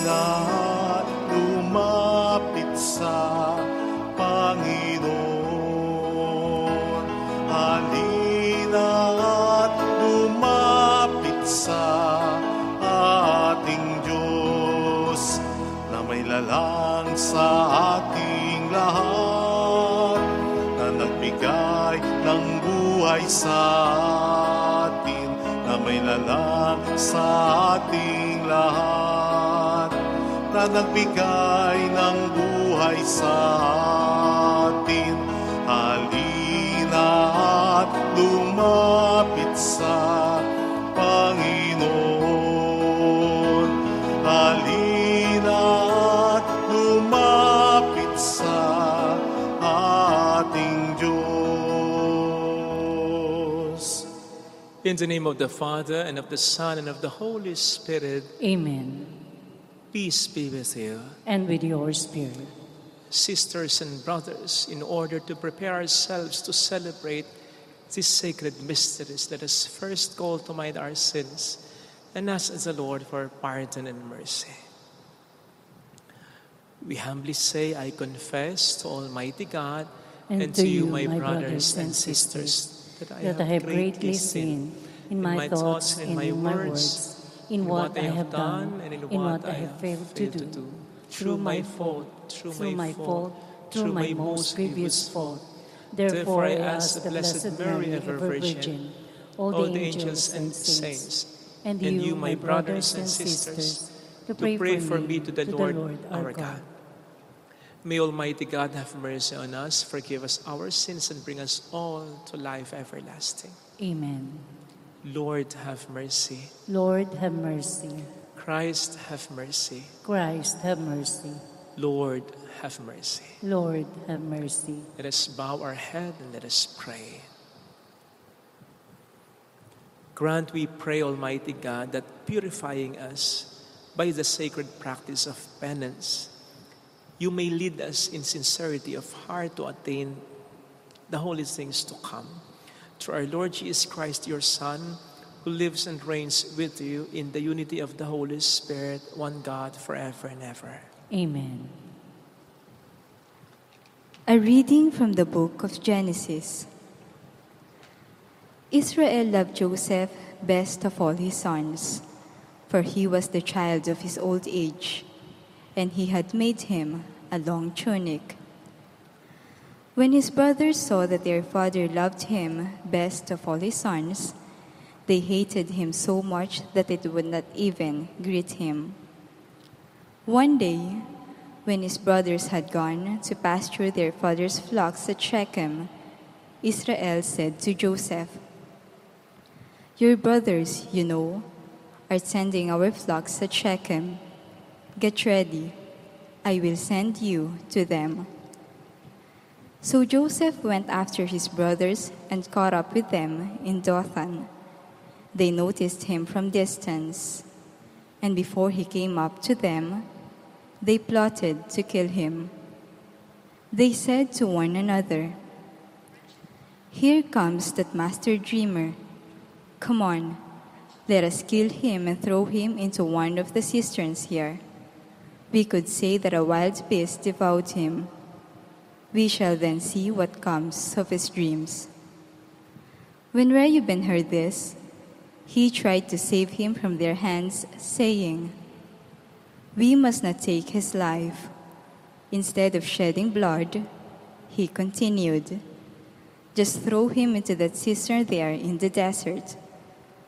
Halina't lumapit sa Panginoon. Halina't lumapit sa ating Diyos na may lalang sa ating lahat, na nagbigay ng buhay sa atin, na may lalang sa ating lahat, na nagbigay ng buhay sa atin. Halina't lumapit sa Panginoon. Halina't lumapit sa ating Diyos. In the name of the Father, and of the Son, and of the Holy Spirit. Amen. Peace be with you. And with your spirit. Sisters and brothers, in order to prepare ourselves to celebrate these sacred mysteries, let us first call to mind our sins and ask the Lord for pardon and mercy. We humbly say, I confess to Almighty God and to you, my brothers and sisters, that I have greatly sinned in my thoughts and in my words, in what I have done and in what I have failed to do, through my fault, through my most grievous fault. Therefore I ask the Blessed Mary, ever Virgin, all the angels and saints, and you, my brothers and sisters, to pray for me to the Lord our God. May Almighty God have mercy on us, forgive us our sins, and bring us all to life everlasting. Amen. Lord, have mercy. Lord, have mercy. Christ, have mercy. Christ, have mercy. Lord, have mercy. Lord, have mercy. Let us bow our head and let us pray. Grant, we pray, Almighty God, that purifying us by the sacred practice of penance, you may lead us in sincerity of heart to attain the holy things to come. Through our Lord Jesus Christ, your Son, who lives and reigns with you in the unity of the Holy Spirit, one God, forever and ever. Amen. A reading from the book of Genesis. Israel loved Joseph best of all his sons, for he was the child of his old age, and he had made him a long tunic. When his brothers saw that their father loved him best of all his sons, they hated him so much that they would not even greet him. One day, when his brothers had gone to pasture their father's flocks at Shechem, Israel said to Joseph, "Your brothers, you know, are tending our flocks at Shechem. Get ready. I will send you to them." So Joseph went after his brothers and caught up with them in Dothan. They noticed him from distance, and before he came up to them, they plotted to kill him. They said to one another, "Here comes that master dreamer. Come on, let us kill him and throw him into one of the cisterns here. We could say that a wild beast devoured him. We shall then see what comes of his dreams." When Reuben heard this, he tried to save him from their hands, saying, "We must not take his life. Instead of shedding blood, he continued, "Just throw him into that cistern there in the desert,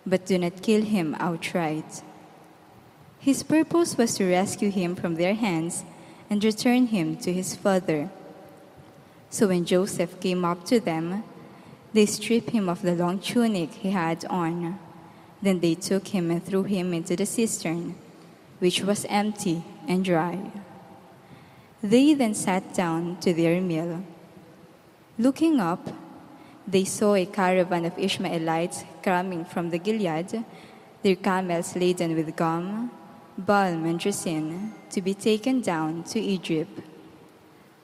but do not kill him outright." His purpose was to rescue him from their hands and return him to his father. So when Joseph came up to them, they stripped him of the long tunic he had on. Then they took him and threw him into the cistern, which was empty and dry. They then sat down to their meal. Looking up, they saw a caravan of Ishmaelites coming from the Gilead, their camels laden with gum, balm, and resin, to be taken down to Egypt.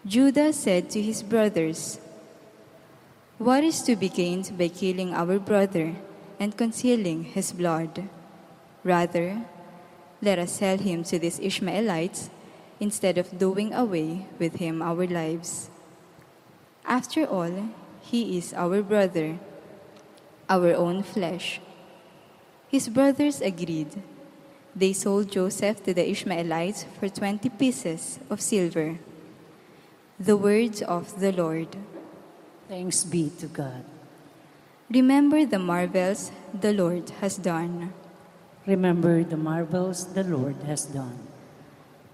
Judah said to his brothers, "What is to be gained by killing our brother and concealing his blood? Rather, let us sell him to these Ishmaelites instead of doing away with him our lives. After all, he is our brother, our own flesh." His brothers agreed. They sold Joseph to the Ishmaelites for 20 pieces of silver. The word of the Lord. Thanks be to God. Remember the marvels the Lord has done. Remember the marvels the Lord has done.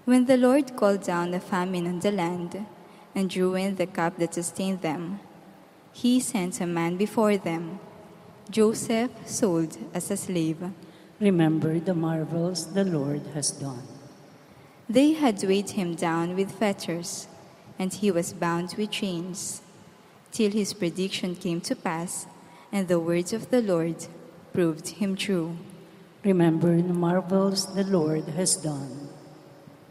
When the Lord called down a famine on the land and drew in the cup that sustained them, he sent a man before them, Joseph, sold as a slave. Remember the marvels the Lord has done. They had weighed him down with fetters, and he was bound with chains, till his prediction came to pass, and the words of the Lord proved him true. Remember the marvels the Lord has done.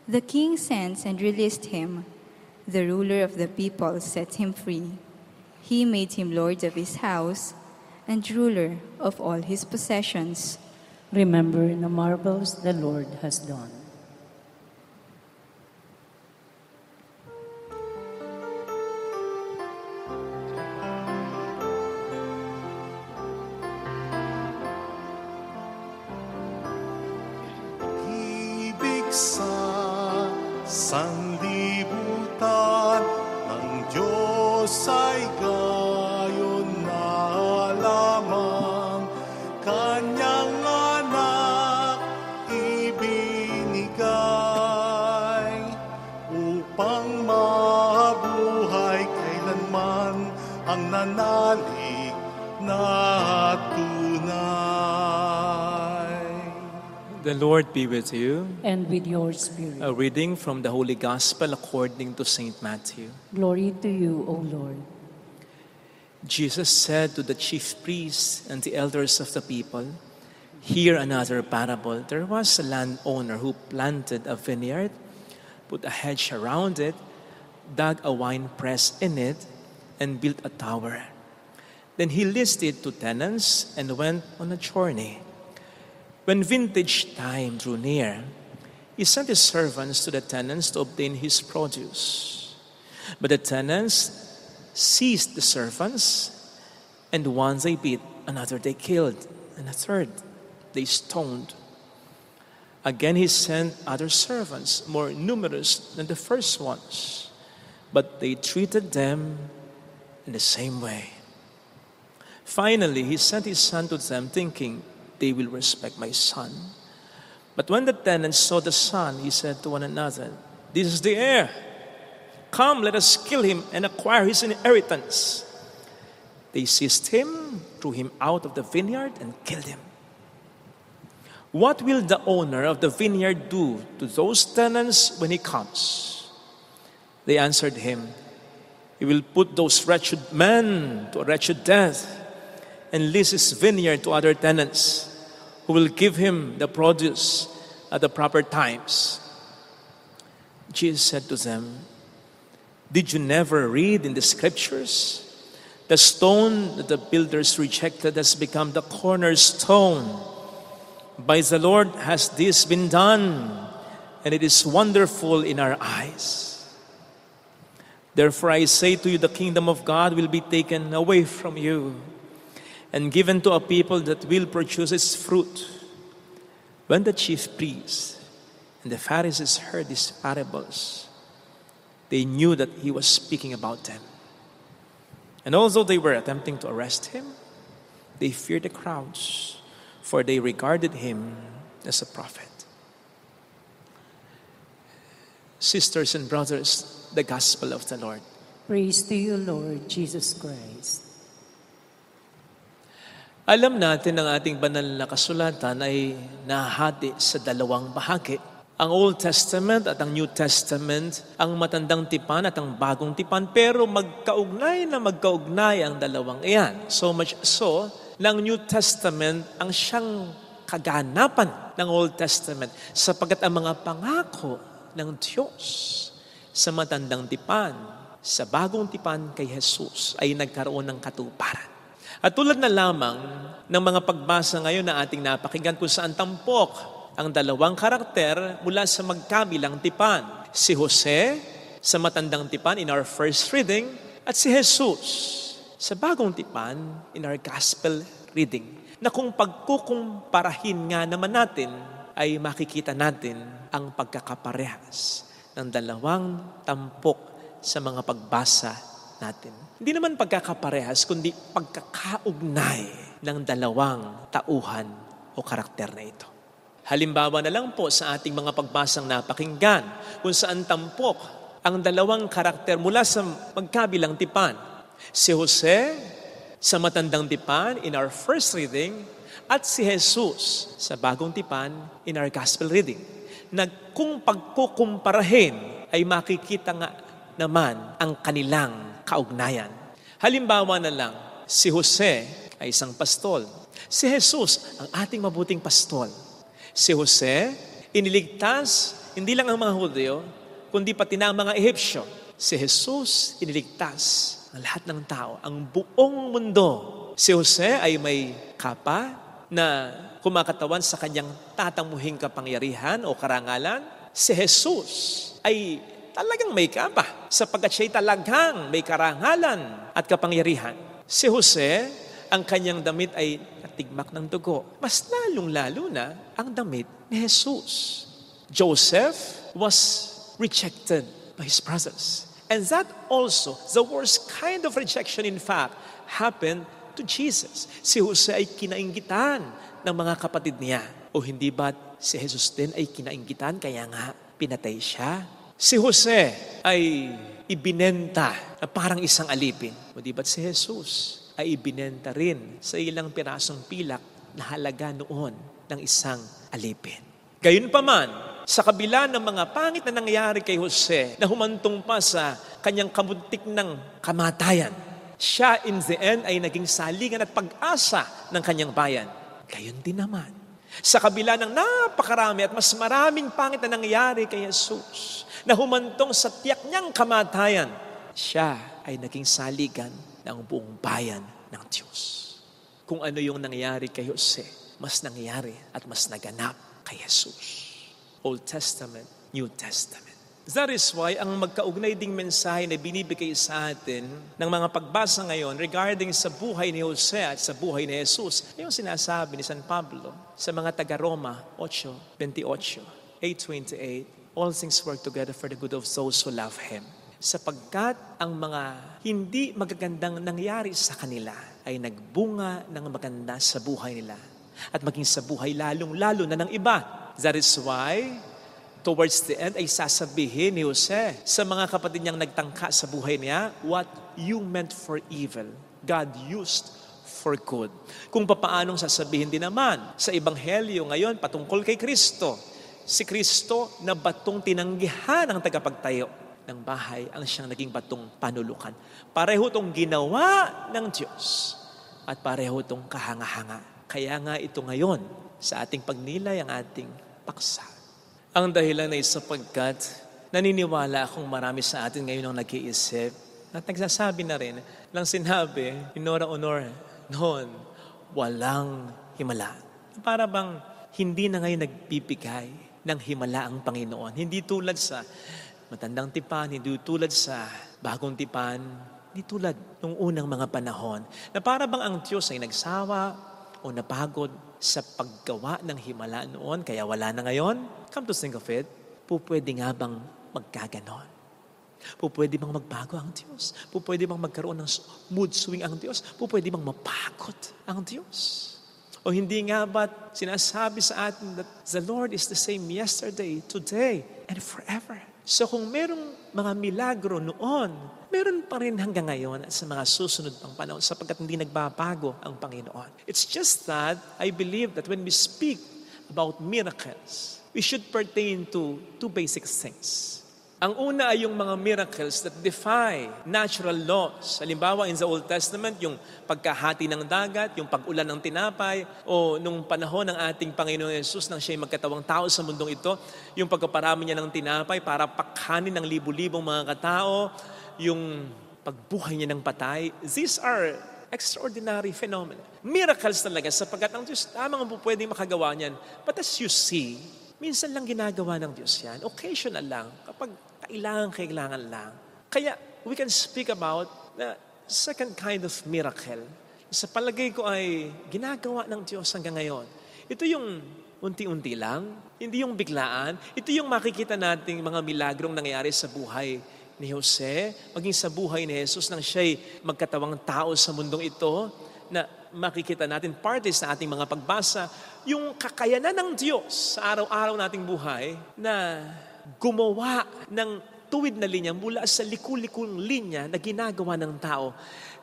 The king sent and released him. The ruler of the people set him free. He made him lord of his house and ruler of all his possessions. Remember the marvels the Lord has done. Ibig sa sanlibutan ng Diyos ay gayon na lamang Kanyang anak ibinigay upang mabuhay kailanman ang nanalig na tunay. The Lord be with you. And with your spirit. A reading from the Holy Gospel according to St. Matthew. Glory to you, O Lord. Jesus said to the chief priests and the elders of the people, "Hear another parable. There was a landowner who planted a vineyard, put a hedge around it, dug a wine press in it, and built a tower. Then he leased it to tenants and went on a journey. When vintage time drew near, he sent his servants to the tenants to obtain his produce. But the tenants seized the servants, and one they beat, another they killed, and a third they stoned. Again he sent other servants, more numerous than the first ones, but they treated them in the same way. Finally, he sent his son to them, thinking, they will respect my son. But when the tenants saw the son, he said to one another, this is the heir. Come, let us kill him and acquire his inheritance. They seized him, threw him out of the vineyard, and killed him. What will the owner of the vineyard do to those tenants when he comes?" They answered him, "He will put those wretched men to a wretched death and lease his vineyard to other tenants who will give him the produce at the proper times." Jesus said to them, "Did you never read in the scriptures? The stone that the builders rejected has become the cornerstone. By the Lord has this been done, and it is wonderful in our eyes. Therefore I say to you, the kingdom of God will be taken away from you and given to a people that will produce its fruit." When the chief priests and the Pharisees heard these parables, They knew that he was speaking about them. And although they were attempting to arrest him, they feared the crowds, for they regarded him as a prophet. Sisters and brothers, the gospel of the Lord. Praise to you, Lord Jesus Christ. Alam natin ang ating banal na kasulatan ay nahati sa dalawang bahagi. Ang Old Testament at ang New Testament, ang matandang tipan at ang bagong tipan, pero magkaugnay ang dalawang iyan. So much so, ng New Testament ang siyang kaganapan ng Old Testament sapagkat ang mga pangako ng Diyos sa matandang tipan, sa bagong tipan kay Jesus ay nagkaroon ng katuparan. At tulad na lamang ng mga pagbasa ngayon na ating napakinggan kung saan tampok ang dalawang karakter mula sa magkabilang tipan. Si Jose sa matandang tipan in our first reading at si Jesus sa bagong tipan in our gospel reading. Na kung pagkukumparahin nga naman natin ay makikita natin ang pagkakaparehas ng dalawang tampok sa mga pagbasa natin. Hindi naman pagkakaparehas, kundi pagkakaugnay ng dalawang tauhan o karakter na ito. Halimbawa na lang po sa ating mga pagbasang napakinggan, kung saan tampok ang dalawang karakter mula sa magkabilang tipan. Si Jose sa matandang tipan in our first reading, at si Jesus sa bagong tipan in our gospel reading. Na kung pagkukumparahin ay makikita nga naman ang kanilang kaugnayan. Halimbawa na lang, si Jose ay isang pastol. Si Jesus, ang ating mabuting pastol. Si Jose, iniligtas hindi lang ang mga Hudyo, kundi pati na ang mga Ehipsyo. Si Jesus, iniligtas ang lahat ng tao, ang buong mundo. Si Jose ay may kapa na kumakatawan sa kanyang tatamuhing kapangyarihan o karangalan. Si Jesus ay talagang may kapa sapagkat siya'y talagang may karangalan at kapangyarihan. Si Jose, ang kanyang damit ay natigmak ng dugo. Mas lalong-lalo na ang damit ni Jesus. Joseph was rejected by his brothers. And that also, the worst kind of rejection in fact, happened to Jesus. Si Jose ay kinainggitan ng mga kapatid niya. O hindi ba si Jesus din ay kinainggitan kaya nga pinatay siya? Si Jose ay ibinenta na parang isang alipin. O di ba't si Jesus ay ibinenta rin sa ilang pirasong pilak na halaga noon ng isang alipin. Gayunpaman, sa kabila ng mga pangit na nangyari kay Jose na humantong pa sa kanyang kabuntik ng kamatayan, siya in the end ay naging saligan at pag-asa ng kanyang bayan. Gayon din naman, sa kabila ng napakarami at mas maraming pangit na nangyari kay Jesus, na humantong sa tiyak niyang kamatayan, siya ay naging saligan ng buong bayan ng Diyos. Kung ano yung nangyari kay Jose, mas nangyari at mas naganap kay Jesus. Old Testament, New Testament. That is why ang magkaugnay ding mensahe na binibigay sa atin ng mga pagbasa ngayon regarding sa buhay ni Jose at sa buhay ni Jesus, yung sinasabi ni San Pablo sa mga taga-Roma 8:28, 8:28, all things work together for the good of those who love Him. Sapagkat ang mga hindi magagandang nangyari sa kanila ay nagbunga ng maganda sa buhay nila at maging sa buhay lalong-lalo na ng iba. That is why, towards the end ay sasabihin ni Jose sa mga kapatid niyang nagtangka sa buhay niya, what you meant for evil, God used for good. Kung papaanong sasabihin din naman sa Ebanghelyo ngayon patungkol kay Kristo. Si Kristo na batong tinanggihan ng tagapagtayo ng bahay ang siyang naging batong panulukan. Pareho itong ginawa ng Diyos at pareho itong kahanga-hanga. Kaya nga ito ngayon sa ating pagnilay ang ating paksa. Ang dahilan ay sapagkat naniniwala akong marami sa atin ngayon ang nag-iisip at nagsasabi na rin lang sinabi ni Nora Honor noon, walang himala. Para bang hindi na ngayon nagbibigay ng himala ang Panginoon. Hindi tulad sa matandang tipan, hindi tulad sa bagong tipan, hindi tulad nung unang mga panahon na para bang ang Diyos ay nagsawa o napagod sa paggawa ng himala noon, kaya wala na ngayon. Come to think of it, pwede nga bang magkaganon? Pupwede bang magbago ang Diyos? Pupwede bang magkaroon ng mood swing ang Diyos? Pupwede bang mapagod ang Diyos? O hindi nga ba't sinasabi sa atin that the Lord is the same yesterday, today, and forever? So kung merong mga milagro noon, meron pa rin hanggang ngayon at sa mga susunod pang panahon sapagkat hindi nagbabago ang Panginoon. It's just that I believe that when we speak about miracles, we should pertain to two basic things. Ang una ay yung mga miracles that defy natural laws. Halimbawa, in the Old Testament, yung pagkahati ng dagat, yung pag-ulan ng tinapay, o nung panahon ng ating Panginoon Jesus nang siya'y magkatawang tao sa mundong ito, yung pagkaparami niya ng tinapay para pakhanin ng libu-libong mga katao, yung pagbuhay niya ng patay. These are extraordinary phenomena. Miracles talaga sapagkat ang Diyos lamang ang pwedeng makagawa niyan. But as you see, minsan lang ginagawa ng Diyos yan. Occasional lang. Kapag kailangan lang. Kaya we can speak about the second kind of miracle. Sa palagay ko ay ginagawa ng Diyos hanggang ngayon. Ito yung unti-unti lang. Hindi yung biglaan. Ito yung makikita nating mga milagrong nangyayari sa buhay ni Jose, maging sa buhay ni Jesus nang siya'y magkatawang tao sa mundong ito, na makikita natin parte sa ating mga pagbasa, yung kakayanan ng Diyos sa araw-araw nating buhay na gumawa ng tuwid na linya mula sa liku-likong linya na ginagawa ng tao,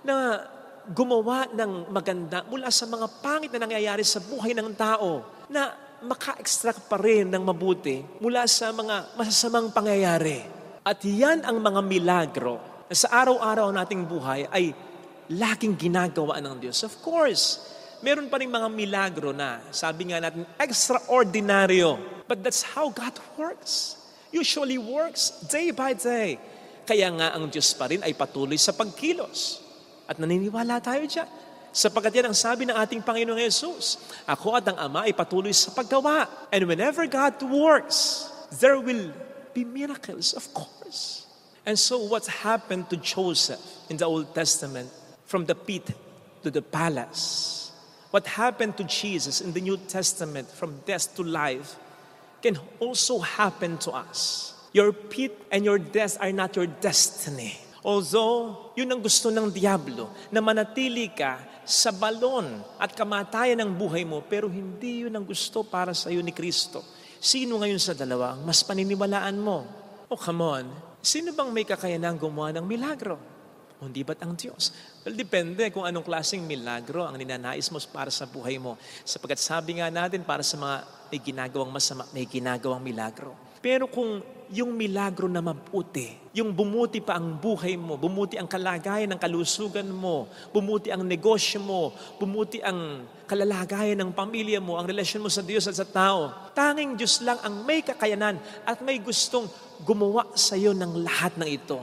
na gumawa ng maganda mula sa mga pangit na nangyayari sa buhay ng tao, na maka-extract pa rin ng mabuti mula sa mga masasamang pangyayari. At yan ang mga milagro na sa araw-araw nating buhay ay laging ginagawa ng Diyos. Of course, meron pa rin mga milagro na, sabi nga natin, extraordinaryo. But that's how God works. Usually works day by day. Kaya nga ang Diyos pa rin ay patuloy sa pagkilos. At naniniwala tayo dyan. Sapagkat yan ang sabi ng ating Panginoong Jesus, ako at ang Ama ay patuloy sa paggawa. And whenever God works, there will be miracles, of course. And so what happened to Joseph in the Old Testament, from the pit to the palace, what happened to Jesus in the New Testament, from death to life, can also happen to us. Your pit and your death are not your destiny. Although, yun ang gusto ng diablo, na manatili ka sa balon at kamatayan ng buhay mo, pero hindi yun ang gusto para sa iyo ni Kristo. Sino ngayon sa dalawa ang mas paniniwalaan mo? Oh, come on. Sino bang may kakayanang gumawa ng milagro? Hindi ba't ang Diyos? Well, depende kung anong klaseng milagro ang ninanais mo para sa buhay mo. Sapagkat sabi nga natin, para sa mga may ginagawang masama, may ginagawang milagro. Pero kung yung milagro na mabuti, yung bumuti pa ang buhay mo, bumuti ang kalagayan ng kalusugan mo, bumuti ang negosyo mo, bumuti ang kalalagayan ng pamilya mo, ang relasyon mo sa Diyos at sa tao, tanging Diyos lang ang may kakayanan at may gustong gumawa sa iyo ng lahat ng ito.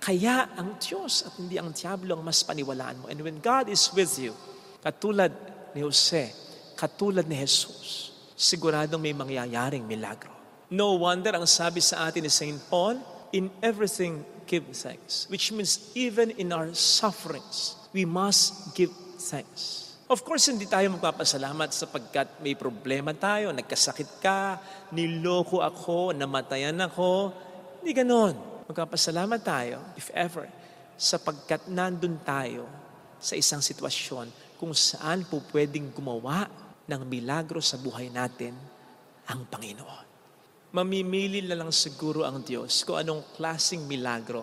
Kaya ang Diyos at hindi ang diablo ang mas paniwalaan mo. And when God is with you, katulad ni Jose, katulad ni Jesus, siguradong may mangyayaring milagro. No wonder ang sabi sa atin ni St. Paul, in everything give thanks. Which means even in our sufferings, we must give thanks. Of course, hindi tayo magpapasalamat sapagkat may problema tayo, nagkasakit ka, niloko ako, namatayan ako. Hindi ganon. Magpapasalamat tayo, if ever, sapagkat nandun tayo sa isang sitwasyon kung saan po pwedeng gumawa ng milagro sa buhay natin ang Panginoon. Mamimili na lang siguro ang Diyos kung anong klaseng milagro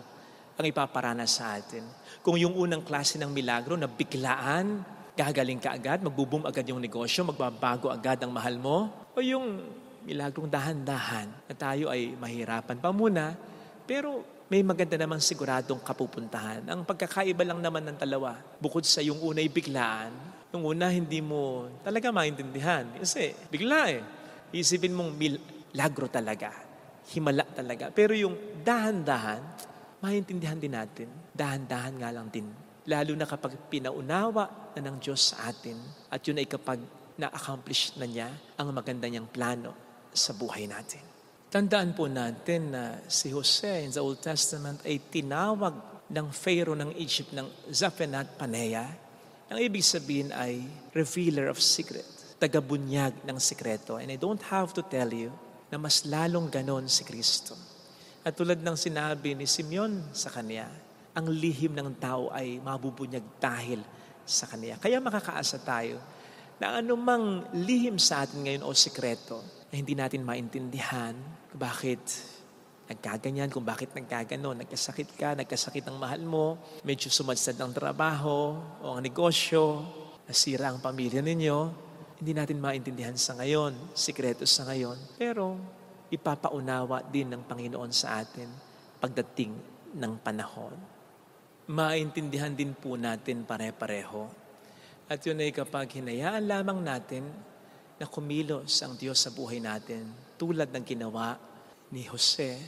ang ipaparanas sa atin. Kung yung unang klase ng milagro na biglaan, gagaling ka agad, magbuboom agad yung negosyo, magbabago agad ang mahal mo, o yung milagrong dahan-dahan na tayo ay mahirapan pa muna, pero may maganda namang siguradong kapupuntahan. Ang pagkakaiba lang naman ng dalawa, bukod sa yung una'y biglaan, yung una hindi mo talaga maintindihan. Kasi bigla isipin mong milagro talaga, himala talaga. Pero yung dahan-dahan, maintindihan din natin. Dahan-dahan nga lang din. Lalo na kapag pinaunawa na ng Diyos sa atin at yun ay kapag na-accomplish na niya ang maganda niyang plano sa buhay natin. Tandaan po natin na si Jose in the Old Testament ay tinawag ng Pharaoh ng Egypt ng Zaphenath-Paneah. Ang ibig sabihin ay revealer of secret, tagabunyag ng sikreto. And I don't have to tell you na mas lalong ganon si Kristo. At tulad ng sinabi ni Simeon sa kanya, ang lihim ng tao ay mabubunyag dahil sa kanya. Kaya makakaasa tayo na anumang lihim sa atin ngayon o sikreto na hindi natin maintindihan kung bakit nagkaganyan, kung bakit nagkaganon, nagkasakit ang mahal mo, medyo sumadsad ang trabaho o ang negosyo, nasira ang pamilya ninyo, hindi natin maintindihan sa ngayon, sikreto sa ngayon, pero ipapaunawa din ng Panginoon sa atin pagdating ng panahon. Maintindihan din po natin pare-pareho. At yun ay kapag hinayaan lamang natin na kumilos ang Diyos sa buhay natin tulad ng ginawa ni Jose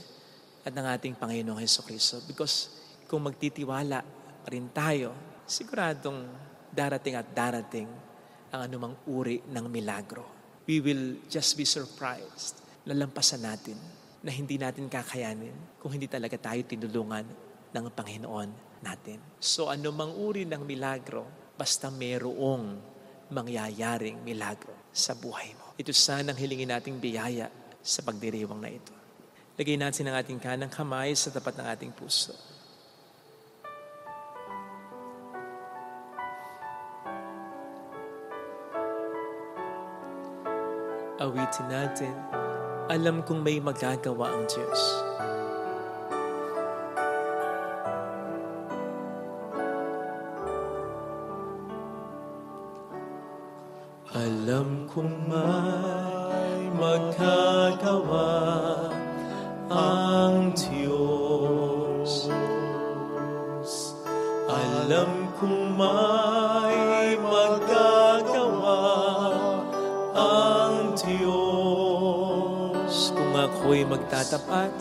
at ng ating Panginoong Hesukristo. Because kung magtitiwala pa rin tayo, siguradong darating at darating ang anumang uri ng milagro. We will just be surprised. Lalampasan natin na hindi natin kakayanin kung hindi talaga tayo tinulungan ng Panginoon natin. So anumang uri ng milagro, basta mayroong mangyayaring milagro sa buhay mo. Ito sanang hilingin nating biyaya sa pagdiriwang na ito. Lagay natin ang ating kanang kamay sa tapat ng ating puso. Awitin natin, alam kong may magagawa ang Diyos. Alam kong may magagawa ang Diyos. Alam kong may magagawa ang Diyos. Kung ako'y magtatapat,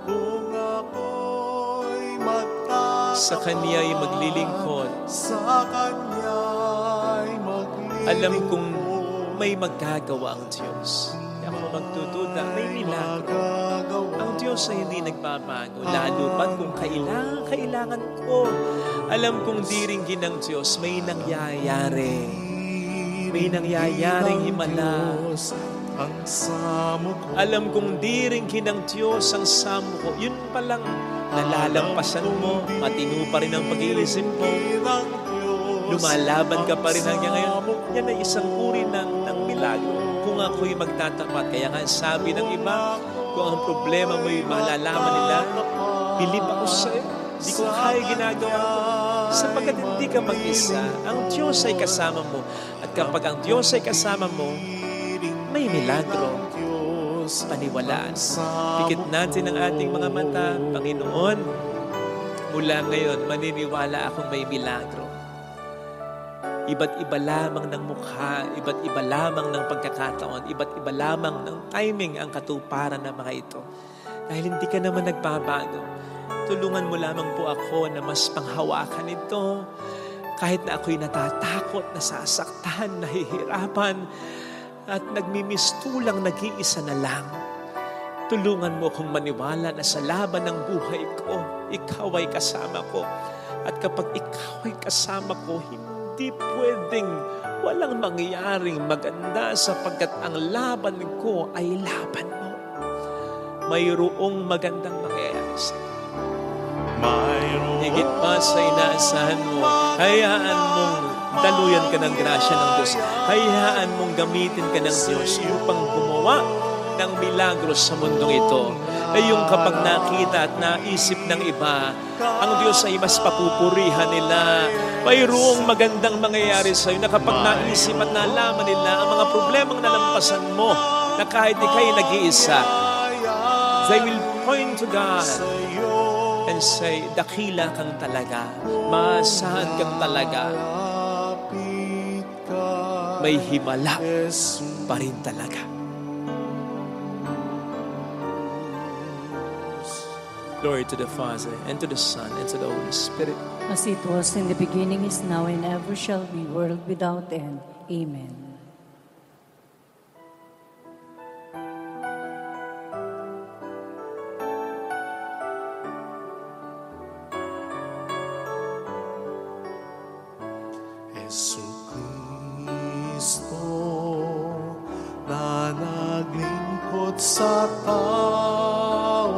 Kung ako'y magtatapat, sa Kaniya'y maglilingkod, sa Kanya'y maglilingkod. alam kong may magagawa ang Diyos. Hindi ako magtutuda, may milagro. Ang Diyos ay hindi nagbabago, lalo pat kung kailangan ko. Alam kong diringgin ng Diyos, may nangyayari. May nangyayaring himala. Ang samo ko. Alam kong diringgin ng Diyos ang samo ko. Yun palang nalalampasan mo, matino pa rin ang pag-iisip mo. Lumalaban ka pa rin hanggang ngayon. Yan ay isang uri ng milagro. Kung ako'y magtatapat, kaya nga sabi ng iba, kung ang problema mo'y malalaman nila, bilib ako sa'yo. Hindi ko kaya ginagawa mo. Sapagkat hindi ka mag-isa, ang Diyos ay kasama mo. At kapag ang Diyos ay kasama mo, may milagro. Paniwalaan. Pikit natin ang ating mga mata, Panginoon. Mula ngayon, maniniwala akong may milagro. Iba't iba lamang ng mukha, iba't iba lamang ng pagkakataon, iba't iba lamang ng timing ang katuparan ng mga ito. Dahil hindi ka naman nagbabago. Tulungan mo lamang po ako na mas panghawakan ito. Kahit na ako'y natatakot, nasasaktan, nahihirapan, at nagmimistulang nag-iisa na lang. Tulungan mo akong maniwala na sa laban ng buhay ko, ikaw ay kasama ko. At kapag ikaw ay kasama ko, hindi pwedeng walang mangyayaring maganda sapagkat ang laban ko ay laban mo. Mayroong magandang mangyayari sa iyo. Higit pa sa inaasahan mo, hayaan mong daluyan ka ng grasya ng Diyos. Hayaan mong gamitin ka ng Diyos upang gumawa ng milagros sa mundong ito. Ay yung kapag nakita at naisip ng iba, ang Diyos ay mas papupurihan nila. Mayroong magandang mangyayari sa iyo na kapag naisip at nalaman nila ang mga problemang nalampasan mo, na kahit ika'y nag-iisa, they will point to God and say, dakila kang talaga, maasahan kang talaga, may himala pa rin talaga. Glory to the Father, and to the Son, and to the Holy Spirit. As it was in the beginning, is now, and ever shall be, world without end. Amen. Jesucristo na naglingkod sa tao,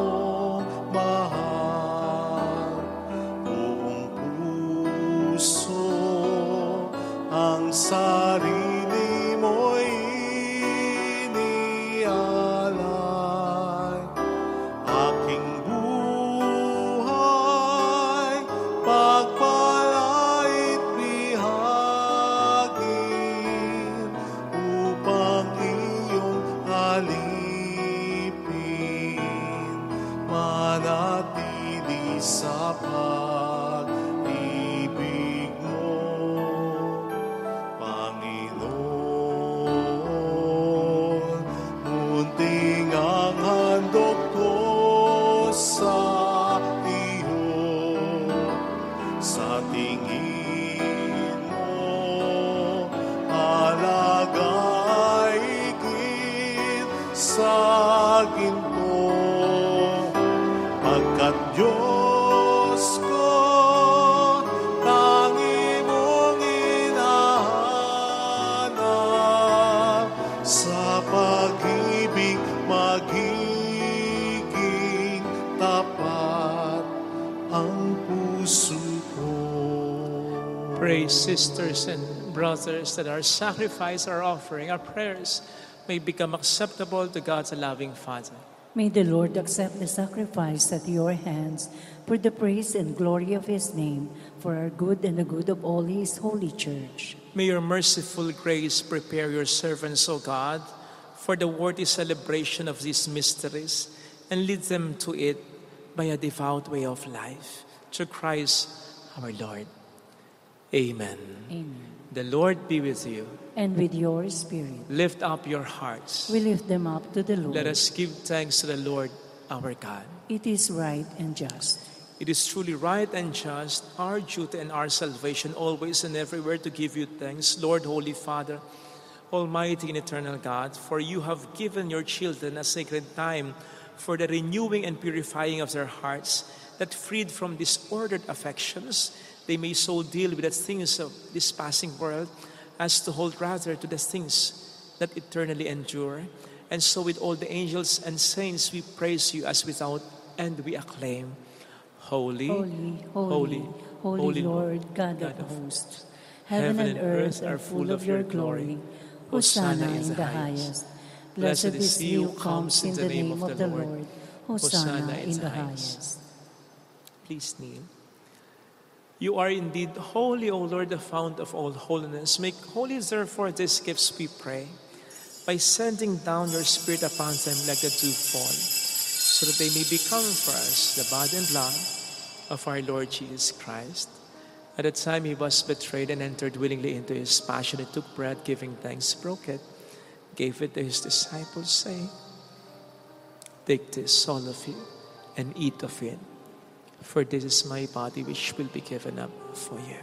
maginto, pagkat Diyos ko, tangi mong hinahanap, sa pag-ibig magiging tapat ang puso ko. Pray, sisters and brothers, that our sacrifice, our offering, our prayers may become acceptable to God's loving Father. May the Lord accept the sacrifice at your hands for the praise and glory of his name, for our good and the good of all his holy church. May your merciful grace prepare your servants, O God, for the worthy celebration of these mysteries and lead them to it by a devout way of life. Through Christ our Lord. Amen. Amen. The Lord be with you. And with your spirit, Lift up your hearts. we lift them up to the Lord. Let us give thanks to the Lord our God. It is right and just. It is truly right and just, our duty and our salvation, always and everywhere to give you thanks, Lord, Holy Father, Almighty and eternal God, for you have given your children a sacred time for the renewing and purifying of their hearts, that freed from disordered affections, they may so deal with the things of this passing world as to hold rather to the things that eternally endure. And so with all the angels and saints we praise you as without end we acclaim. Holy, Holy, holy, holy Lord, God of hosts. Heaven and earth are full of your glory. Hosanna in the highest. Blessed is he who comes in the name of the Lord. Hosanna in the highest. Please kneel. You are indeed holy, O Lord, the fount of all holiness. Make holy, therefore, these gifts, we pray, by sending down your Spirit upon them like the dew fall, so that they may become for us the body and blood of our Lord Jesus Christ. At the time he was betrayed and entered willingly into his passion, he took bread, giving thanks, broke it, gave it to his disciples, saying, "Take this, all of you, and eat of it. For this is my body which will be given up for you."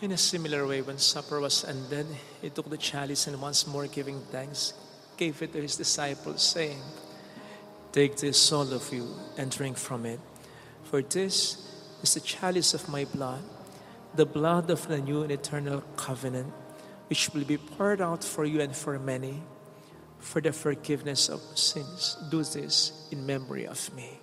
In a similar way, when supper was ended, he took the chalice and once more giving thanks, gave it to his disciples, saying, "Take this, all of you, and drink from it. For this is the chalice of my blood, the blood of the new and eternal covenant, which will be poured out for you and for many, for the forgiveness of sins. Do this in memory of me."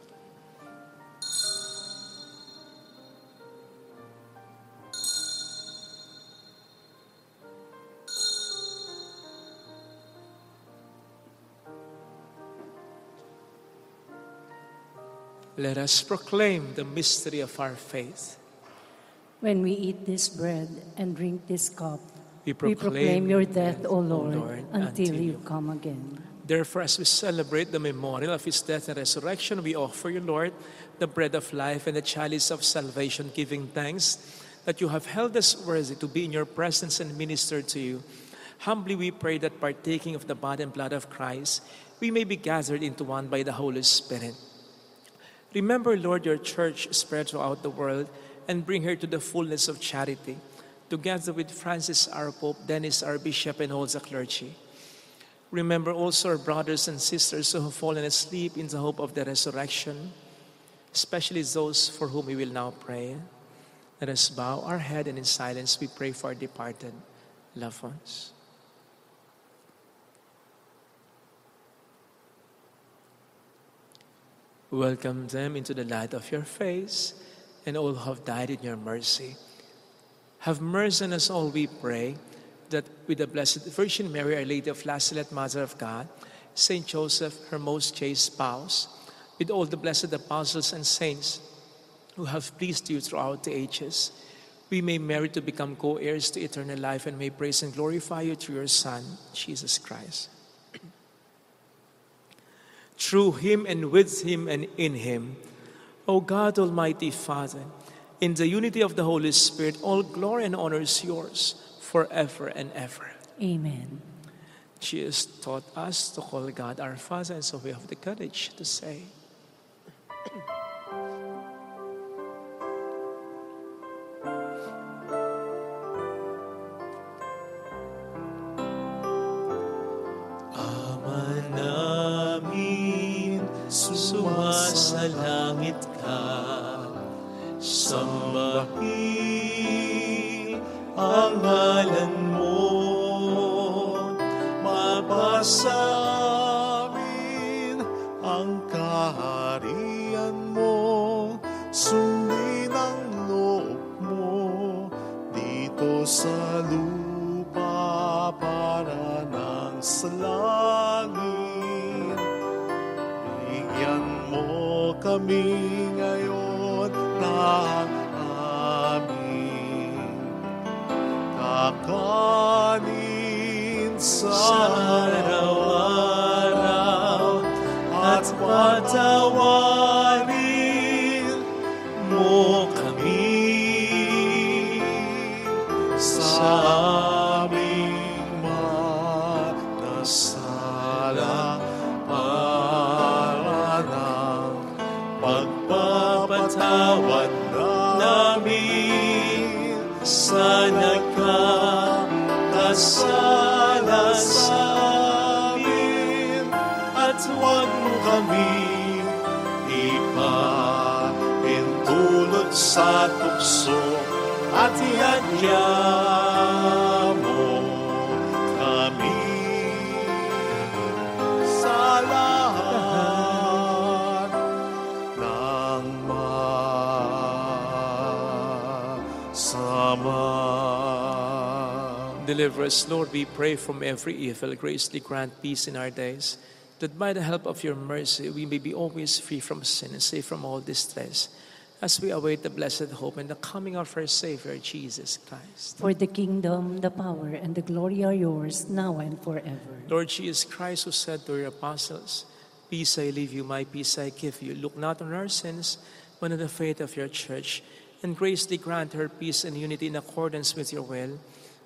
Let us proclaim the mystery of our faith. When we eat this bread and drink this cup, We we proclaim your death, O Lord, until you you come again. Therefore, as we celebrate the memorial of his death and resurrection, we offer you, Lord, the bread of life and the chalice of salvation, giving thanks that you have held us worthy to be in your presence and minister to you. Humbly we pray that partaking of the body and blood of Christ, we may be gathered into one by the Holy Spirit. Remember, Lord, your church spread throughout the world and bring her to the fullness of charity, together with Francis our Pope, Dennis our Bishop, and all the clergy. Remember also our brothers and sisters who have fallen asleep in the hope of the resurrection, especially those for whom we will now pray. Let us bow our head and in silence we pray for our departed loved ones. Welcome them into the light of your face, and all who have died in your mercy. Have mercy on us all, we pray, that with the Blessed Virgin Mary, Our Lady of Lazaret, Mother of God, Saint Joseph, her most chaste spouse, with all the blessed apostles and saints who have pleased you throughout the ages, we may merit to become co-heirs to eternal life and may praise and glorify you through your Son, Jesus Christ. Through him and with him and in him, O God, Almighty Father, in the unity of the Holy Spirit, all glory and honor is yours forever and ever. Amen. Jesus taught us to call God our Father, and so we have the courage to say, Ama namin, sumasalangit ka, sambahin ang ngalan mo, mabasa amin ang kaharian mo, sundin ang loob mo dito sa lupa para nang sa langit. Bigyan mo kami ngayon ng aming kakanin sa araw-araw, at patawarin mo kami sa aming mga sala para ng pagpapatawad namin sa nagkakasala sa amin, at huwag mo kami ipahintulot sa tukso, at ihadya mo kami sa lahat ng masama. Deliver us, Lord, we pray, from every evil. Graciously grant peace in our days, that by the help of your mercy we may be always free from sin and safe from all distress, as we await the blessed hope and the coming of our Savior, Jesus Christ. For the kingdom, the power, and the glory are yours, now and forever. Lord Jesus Christ, who said to your apostles, "Peace I leave you, my peace I give you," look not on our sins, but on the faith of your church, and graciously grant her peace and unity in accordance with your will,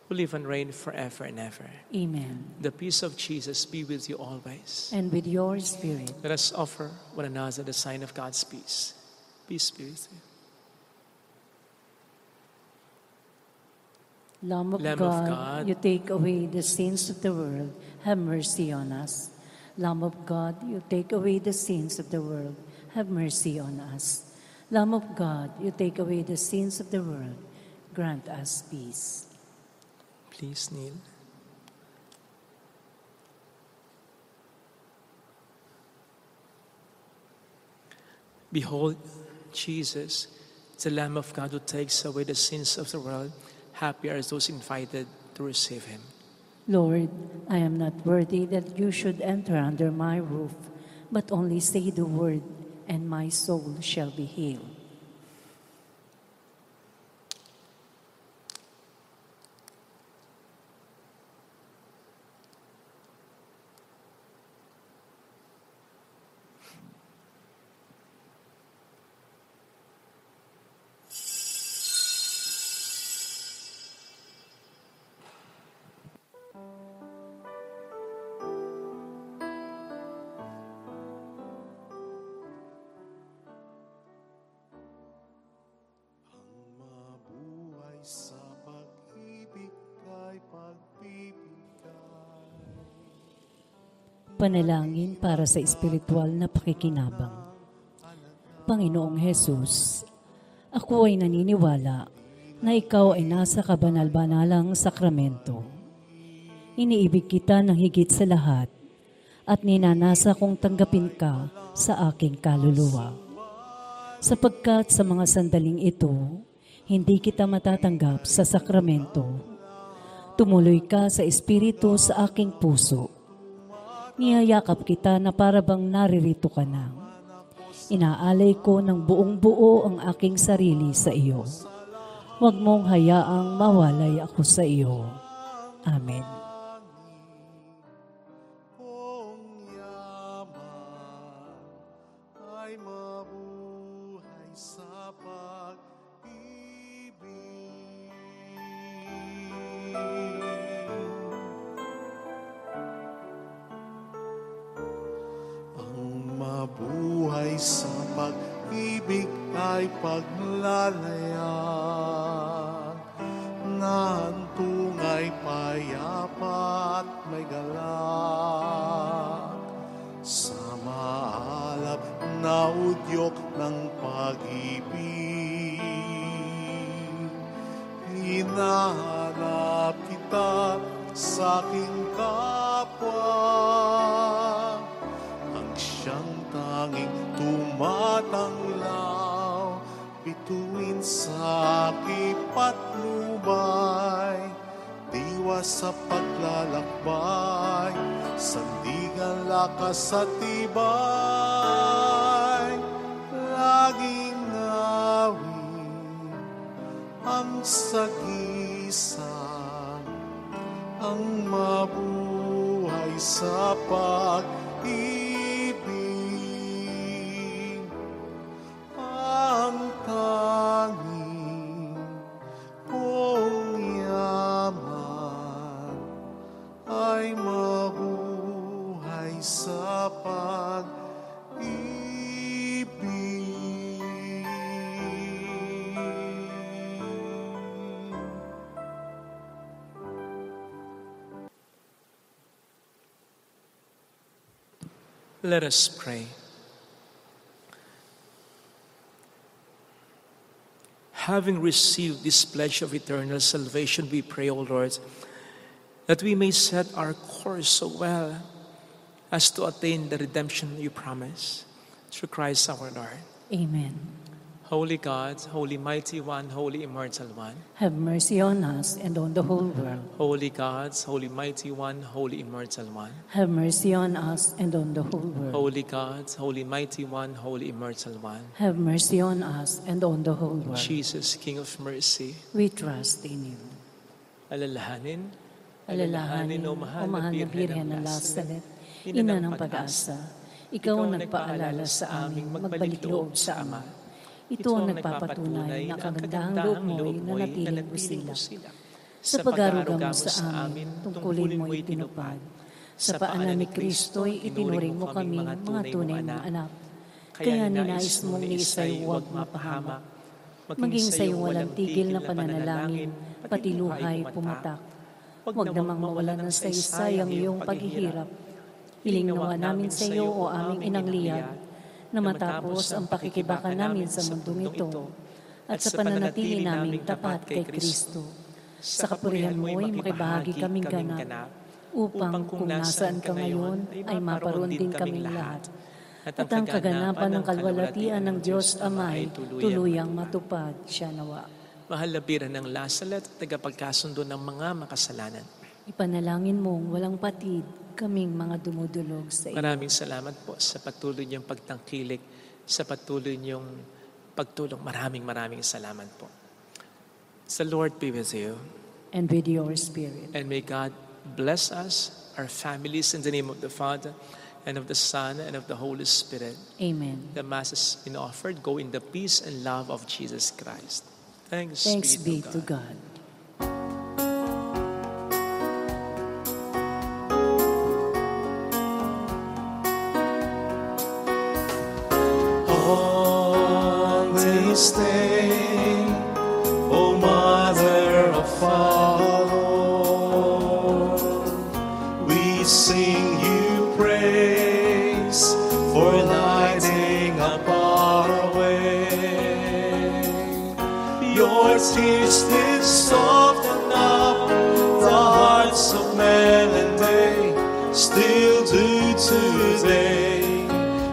who live and reign forever and ever. Amen. The peace of Jesus be with you always. And with your spirit. Let us offer one another the sign of God's peace. Peace be with you. Lamb of God, you take away the sins of the world, have mercy on us. Lamb of God, you take away the sins of the world, have mercy on us. Lamb of God, you take away the sins of the world, grant us peace. Please kneel. Behold, Jesus, the Lamb of God who takes away the sins of the world. Happy are those invited to receive him. Lord, I am not worthy that you should enter under my roof, but only say the word, and my soul shall be healed. Sa pag-ibig kay pagbibigay. Panalangin para sa espiritual na pakikinabang. Panginoong Hesus, ako ay naniniwala na ikaw ay nasa kabanal-banalang sakramento. Iniibig kita ng higit sa lahat at ninanasa kong tanggapin ka sa aking kaluluwa. Sapagkat sa mga sandaling ito, hindi kita matatanggap sa sakramento. Tumuloy ka sa Espiritu sa aking puso. Niyayakap kita na parabang naririto ka na. Inaalay ko ng buong buo ang aking sarili sa iyo. Huwag mong hayaang mawalay ako sa iyo. Amen. Kung yaman ay mabuhay sa mabuhay sa pag-ibig ay paglalayag, na hantong ay payapa at may galak, sa maalab na udyok ng pag-ibig. Hinahanap kita sa aking kapwa, ang siyang tanging tumatanglaw, bituin sa aking patnubay, diwa sa paglalakbay, sandigan lakas at tibay, laging ngawin ang sagisag, ang mabuhay sa pag-ibig, ang tanging kong yaman ay mabuhay sa pag-ibig. Let us pray. Having received this pledge of eternal salvation, we pray, O Lord, that we may set our course so well as to attain the redemption you promise. Through Christ our Lord. Amen. Holy God, Holy Mighty One, Holy Immortal One. Have mercy on us and on the whole world. Holy God, Holy Mighty One, Holy Immortal One. Have mercy on us and on the whole world. Holy God, Holy Mighty One, Holy Immortal One. Have mercy on us and on the whole world. Jesus, King of mercy. We trust in you. Alalahanin, Alalahanin, o o mahal na Birhen ng Lazaret, ina ng pag-asa, ikaw ang nagpaalala sa aming magbalik loob sa Ama. Ito ang nagpapatunay na kagandahang loob mo'y nanatiling busilak. Sa pag-aruga mo sa amin, tungkulin mo'y tinupad. Sa paanan ni Kristo'y itinuring mo kami mga tunay mong anak. Kaya ninais mong ni isa'y huwag mapahamak. Maging sa'yo walang tigil na pananalangin, pati luhay pumatak. Huwag namang mawalan ng saysay ang iyong paghihirap. Hiling nawa namin sa iyo o aming inang liyab, na matapos ang pakikibaka namin sa mundong ito at sa pananatili naming tapat kay Kristo. Sa kapurihan mo'y makibahagi kaming ganap upang kung nasaan ka ngayon ay maparoon din kaming lahat. At ang kaganapan ng kalwalhatian ng Diyos Amay tuluyang matupad siya nawa. Mahal na Birhen ng Lazaret, tagapagkasundo ng mga makasalanan. Ipanalangin mong walang patid kaming mga dumudulog sa iyo. Maraming salamat po sa patuloy niyong pagtangkilik, sa patuloy niyong pagtulong. Maraming salamat po. The Lord be with you. And with your spirit. And may God bless us, our families, in the name of the Father, and of the Son, and of the Holy Spirit. Amen. The Mass has been offered. Go in the peace and love of Jesus Christ. Thanks be to God. This day, O Mother of our Lord, we sing you praise for lighting up our way. Your tears did soften up the hearts of men, and they still do today.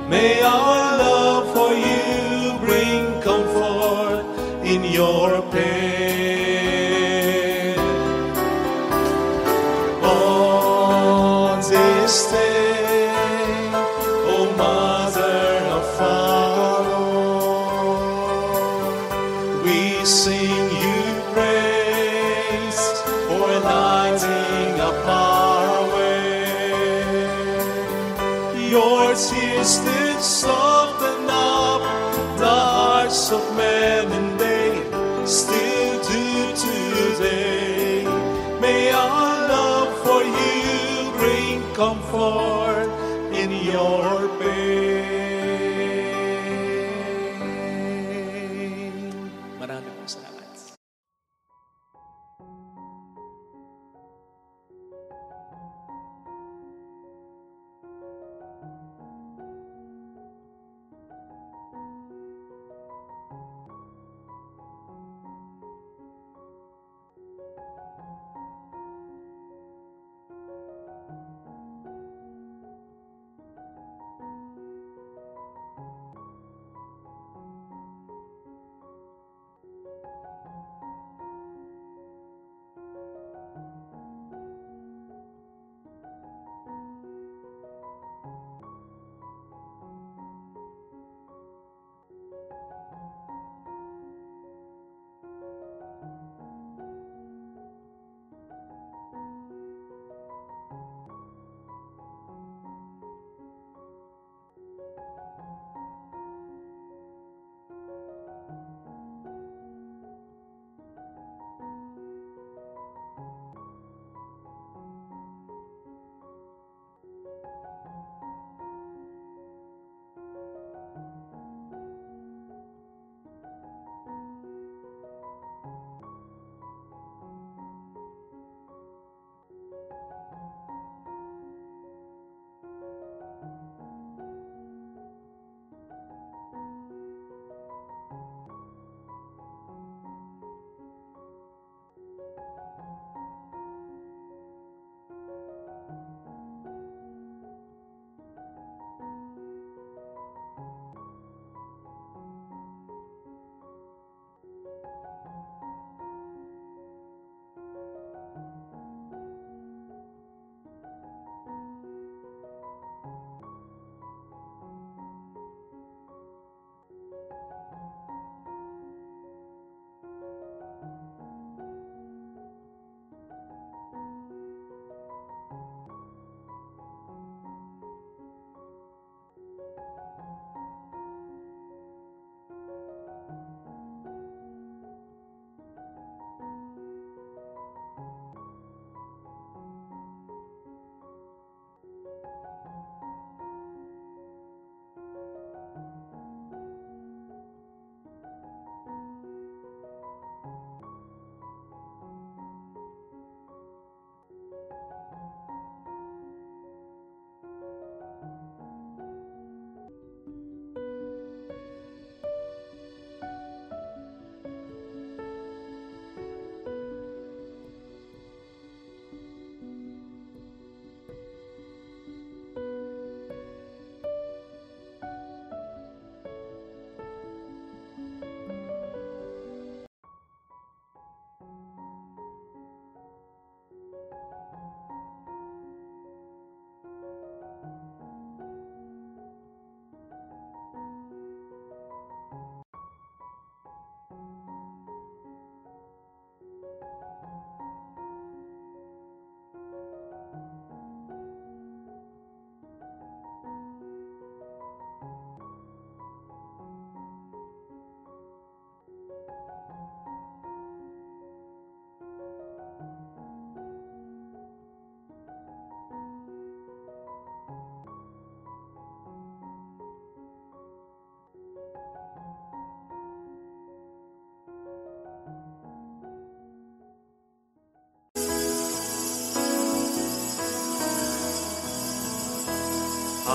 May our love for you bring comfort in your pain. On this day, O Mother of our Lord, we sing you praise for lighting up our way. Your tears did soften up the hearts of men, and they still do today. May our love for you bring comfort in your pain.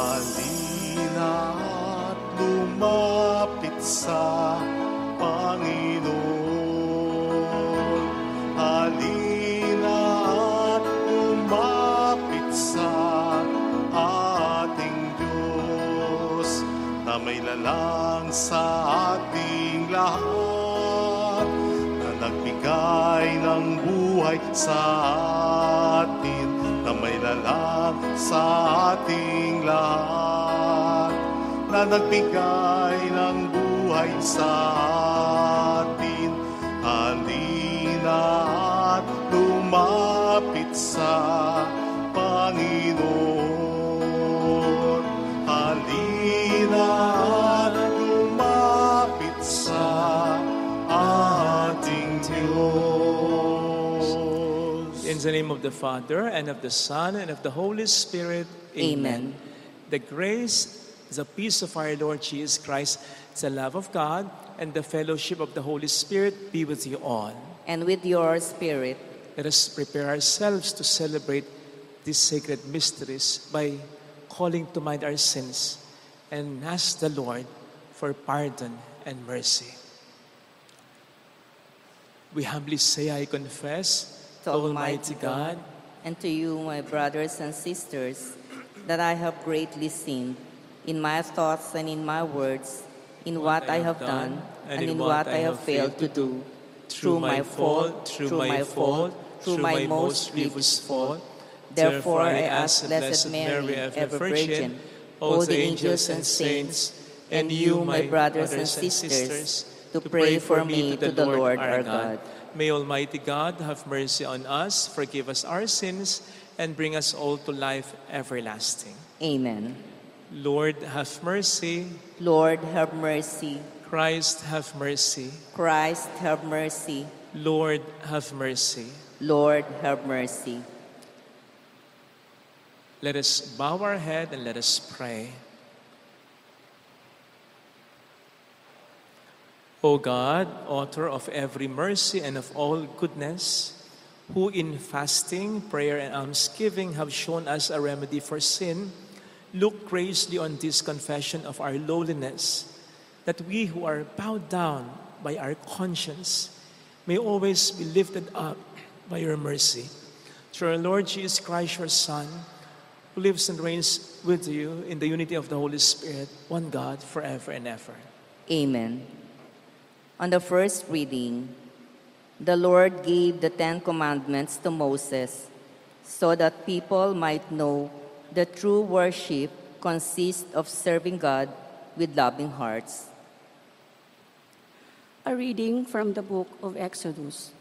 Halina at lumapit sa Panginoon. Halina at lumapit sa ating Diyos, na may lalang sa ating lahat, na nagbigay ng buhay sa atin, na may lalang sa ating lahat, na nagbigay ng buhay sa atin. Halina at lumapit sa Panginoon. Halina at lumapit sa ating Diyos. In the name of the Father, and of the Son, and of the Holy Spirit. Amen. The grace, the peace of our Lord Jesus Christ, the love of God, and the fellowship of the Holy Spirit be with you all. And with your spirit. Let us prepare ourselves to celebrate these sacred mysteries by calling to mind our sins and ask the Lord for pardon and mercy. We humbly say, I confess to Almighty God, and to you, my brothers and sisters, that I have greatly sinned in my thoughts and in my words, in what I have done and in what I have failed to do, through my fault, through my most grievous fault. Therefore I ask Blessed Mary, ever Virgin, all the angels and saints, and you, my brothers and sisters, to pray for me to the Lord our God. May Almighty God have mercy on us, forgive us our sins, and bring us all to life everlasting. Amen. Lord, have mercy. Lord, have mercy. Christ, have mercy. Christ, have mercy. Lord, have mercy. Lord, have mercy. Let us bow our head and let us pray. O God, author of every mercy and of all goodness, who in fasting, prayer, and almsgiving have shown us a remedy for sin, look graciously on this confession of our lowliness, that we who are bowed down by our conscience may always be lifted up by your mercy. Through our Lord Jesus Christ, your Son, who lives and reigns with you in the unity of the Holy Spirit, one God, forever and ever. Amen. On the first reading, the Lord gave the 10 Commandments to Moses so that people might know the true worship consists of serving God with loving hearts. A reading from the book of Exodus.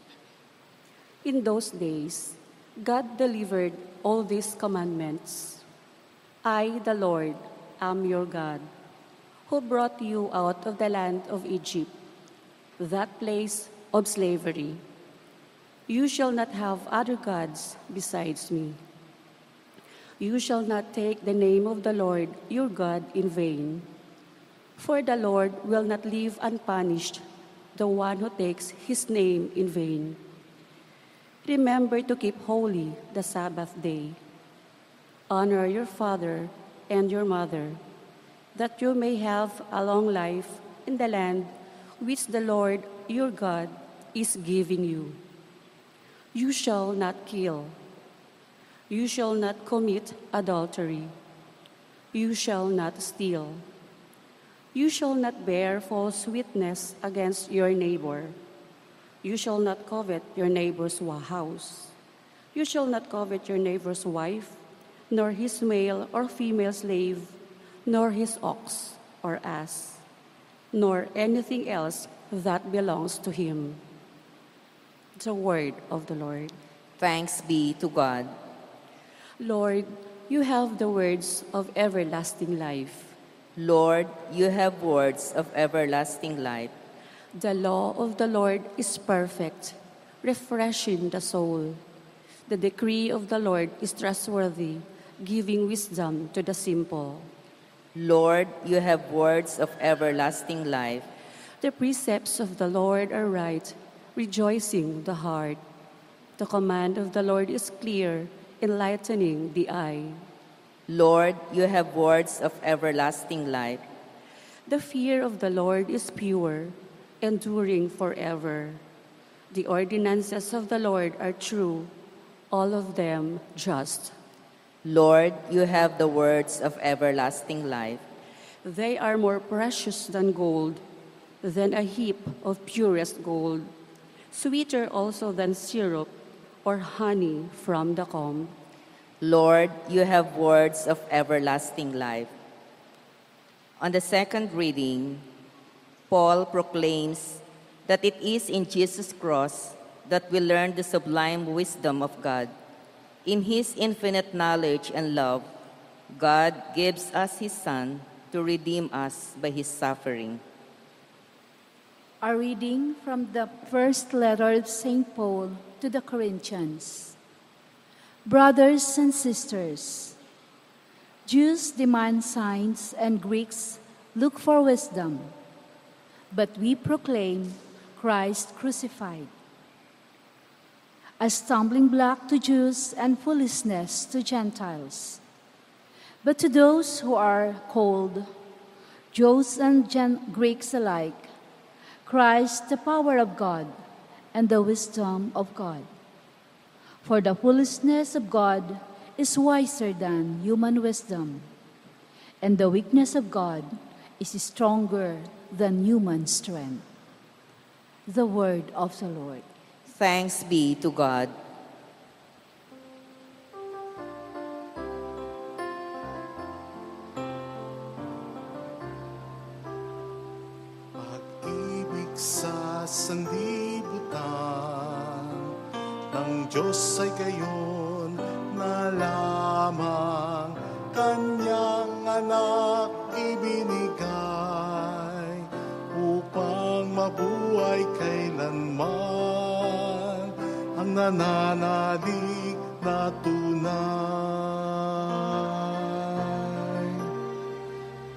In those days, God delivered all these commandments. I, the Lord, am your God, who brought you out of the land of Egypt, that place of slavery. You shall not have other gods besides me. You shall not take the name of the Lord your God in vain, for the Lord will not leave unpunished the one who takes his name in vain. Remember to keep holy the Sabbath day. Honor your father and your mother, that you may have a long life in the land which the Lord your God is giving you. You shall not kill. You shall not commit adultery. You shall not steal. You shall not bear false witness against your neighbor. You shall not covet your neighbor's house. You shall not covet your neighbor's wife, nor his male or female slave, nor his ox or ass, nor anything else that belongs to him. The word of the Lord. Thanks be to God. Lord, you have the words of everlasting life. Lord, you have words of everlasting life. The law of the Lord is perfect, refreshing the soul. The decree of the Lord is trustworthy, giving wisdom to the simple. Lord, you have words of everlasting life. The precepts of the Lord are right, rejoicing the heart. The command of the Lord is clear, enlightening the eye. Lord, you have words of everlasting life. The fear of the Lord is pure, enduring forever. The ordinances of the Lord are true, all of them just. Lord, you have the words of everlasting life. They are more precious than gold, than a heap of purest gold, sweeter also than syrup or honey from the comb. Lord, you have words of everlasting life. On the second reading, Paul proclaims that it is in Jesus' cross that we learn the sublime wisdom of God. In his infinite knowledge and love, God gives us his Son to redeem us by his suffering. A reading from the first letter of St. Paul to the Corinthians. Brothers and sisters, Jews demand signs and Greeks look for wisdom, but we proclaim Christ crucified, a stumbling block to Jews and foolishness to Gentiles. But to those who are called, Jews and Greeks alike, Christ, the power of God and the wisdom of God. For the foolishness of God is wiser than human wisdom, and the weakness of God is stronger than human strength. The word of the Lord. Thanks be to God. Pag-ibig sa sanlibutan ng Diyos ay gayon na lamang Kanyang anak ibinigay upang mabuhay kailanman ang nananalig na tunay.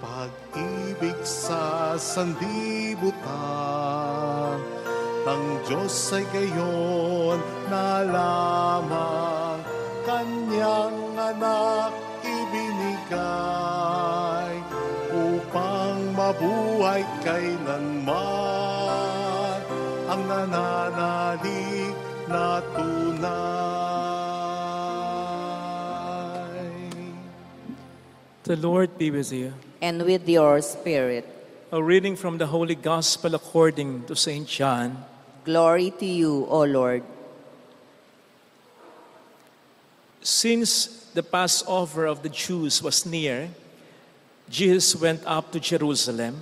Pag-ibig sa sanlibutan ng Diyos ay gayon na lamang Kanyang anak ibinigay upang mabuhay kailanman ang nananalig na tunay. The Lord be with you. And with your spirit. A reading from the Holy Gospel according to St. John. Glory to you, O Lord. Since the Passover of the Jews was near, Jesus went up to Jerusalem.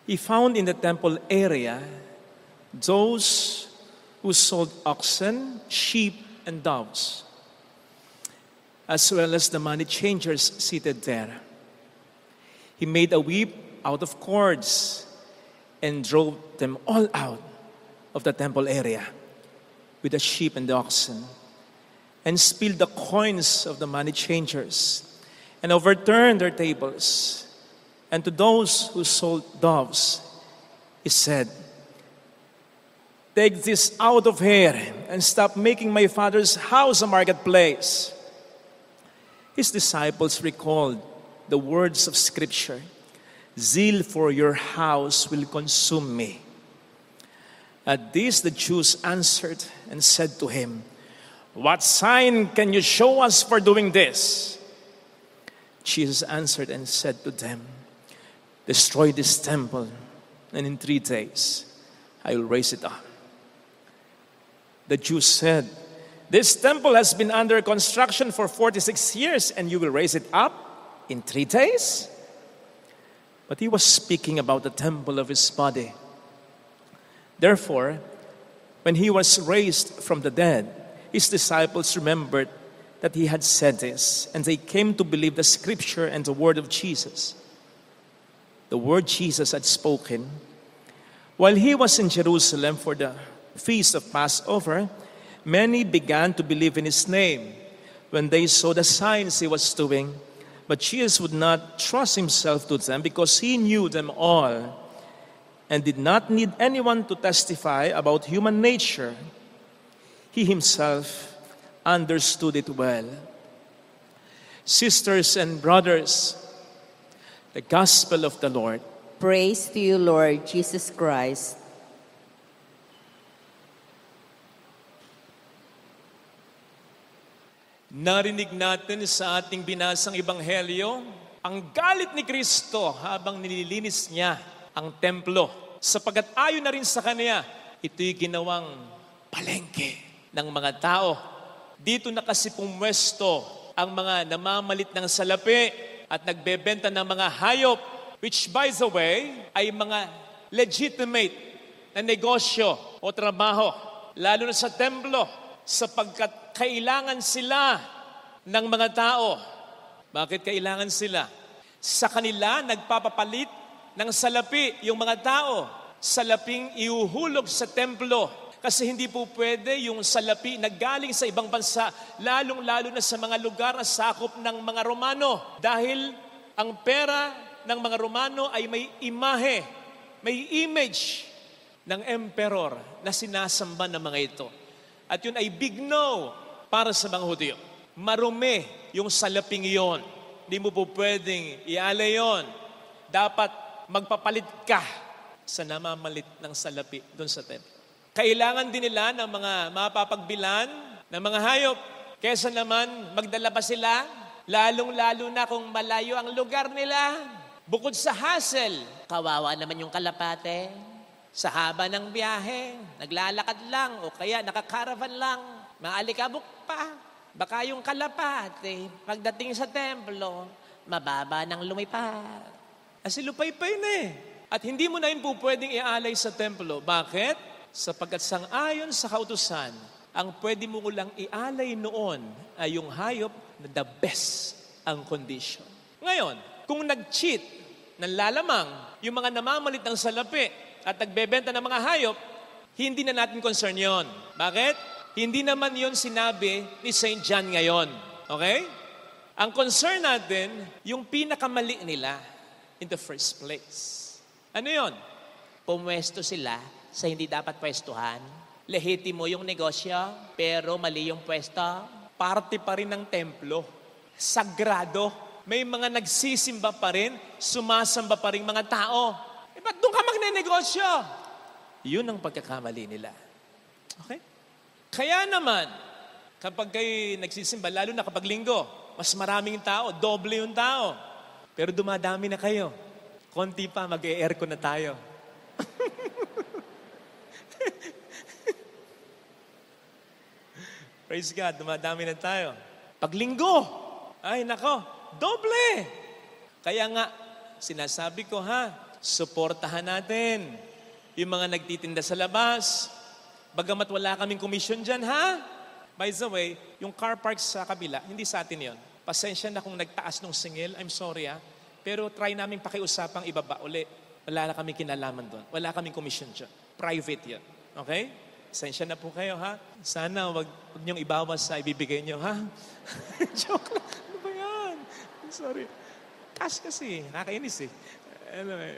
He found in the temple area those who sold oxen, sheep, and doves, as well as the money changers seated there. He made a whip out of cords and drove them all out of the temple area with the sheep and the oxen, and spilled the coins of the money changers, and overturned their tables. And to those who sold doves, he said, "Take this out of here and stop making my Father's house a marketplace." His disciples recalled the words of Scripture, "Zeal for your house will consume me." At this the Jews answered and said to him, "What sign can you show us for doing this?" Jesus answered and said to them, "Destroy this temple, and in 3 days I will raise it up." The Jews said, "This temple has been under construction for 46 years, and you will raise it up in 3 days?" But he was speaking about the temple of his body. Therefore, when he was raised from the dead, his disciples remembered that he had said this, and they came to believe the Scripture and the word of Jesus. The word Jesus had spoken. While he was in Jerusalem for the feast of Passover, many began to believe in his name when they saw the signs he was doing. But Jesus would not trust himself to them because he knew them all and did not need anyone to testify about human nature. He himself understood it well. Sisters and brothers, the gospel of the Lord. Praise to you, Lord Jesus Christ. Narinig natin sa ating binasang ebanghelyo ang galit ni Kristo habang nililinis niya ang templo. Sapagkat ayon na rin sa Kanya, ito'y ginawang palengke ng mga tao. Dito na kasi pumwesto ang mga namamalit ng salapi at nagbebenta ng mga hayop, which by the way, ay mga legitimate na negosyo o trabaho, lalo na sa templo, sapagkat kailangan sila ng mga tao. Bakit kailangan sila? Sa kanila, nagpapapalit ng salapi yung mga tao. Salaping iuhulog sa templo. Kasi hindi po pwede yung salapi na galing sa ibang bansa, lalong-lalo na sa mga lugar na sakop ng mga Romano. Dahil ang pera ng mga Romano ay may imahe, may image ng emperor na sinasamba ng mga ito. At yun ay big no para sa mga Hudyo. Marumi yung salaping iyon. Hindi mo po pwedeng ialay yun. Dapat magpapalit ka sa namamalit ng salapi doon sa templo. Kailangan din nila ng mga mapapagbilan ng mga hayop. Kesa naman magdala pa sila, lalong-lalo na kung malayo ang lugar nila. Bukod sa hassle, kawawa naman yung kalapate. Sa haba ng biyahe, naglalakad lang o kaya nakakaravan lang. Maalikabok pa. Baka yung kalapate, pagdating sa templo, mababa ng lumipad. Kasi lupay-pay na eh. At hindi mo na yun po pwedeng ialay sa templo. Bakit? Sapagkat sang-ayon sa kautusan, ang pwede mo lang ialay noon ay yung hayop na the best ang condition. Ngayon, kung nag-cheat, nanlalamang, yung mga namamalit ng salapi at nagbebenta ng mga hayop, hindi na natin concern yon. Bakit? Hindi naman yon sinabi ni St. John ngayon. Okay? Ang concern natin, yung pinakamali nila in the first place. Ano yon? Pumwesto sila sa hindi dapat pwestuhan. Lehitimo yung negosyo, pero mali yung pwesto. Parte pa rin ng templo. Sagrado. May mga nagsisimba pa rin, sumasamba pa rin mga tao. Ba't doon ka magne-negosyo? Yun ang pagkakamali nila. Okay? Kaya naman, kapag kayo nagsisimba, lalo na kapag linggo, mas maraming tao, doble yung tao. Pero dumadami na kayo. Konti pa, mag-e-aircon na tayo. Praise God, dumadami na tayo. Pag linggo, ay nako, doble. Kaya nga, sinasabi ko suportahan natin yung mga nagtitinda sa labas. Bagamat wala kaming komisyon dyan, By the way, yung car park sa kabila, hindi sa atin yon. Pasensya na kung nagtaas ng singil, I'm sorry Pero try namin pakiusapang ibaba uli. Wala na kaming kinalaman doon. Wala kaming komisyon dyan. Private yan. Okay? Pasensya na po kayo, Sana wag niyong ibawas sa ibibigay niyo, Joke lang. Ano ba yan? Sorry. Cash kasi. Nakakainis Anyway.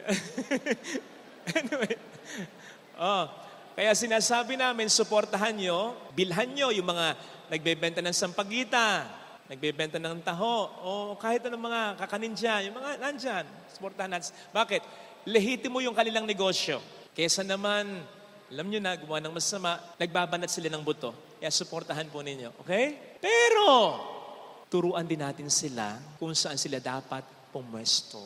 Kaya sinasabi namin, suportahan nyo, bilhan nyo yung mga nagbebenta ng sampagita, nagbebenta ng taho, o kahit anong mga kakanin dyan, yung mga nandyan, suportahan natin. Bakit? Lehitimo yung kanilang negosyo. Kesa naman, alam nyo na, gumawa ng masama, nagbabanat sila ng buto. Kaya suportahan po ninyo. Okay? Pero, turuan din natin sila kung saan sila dapat pumwesto.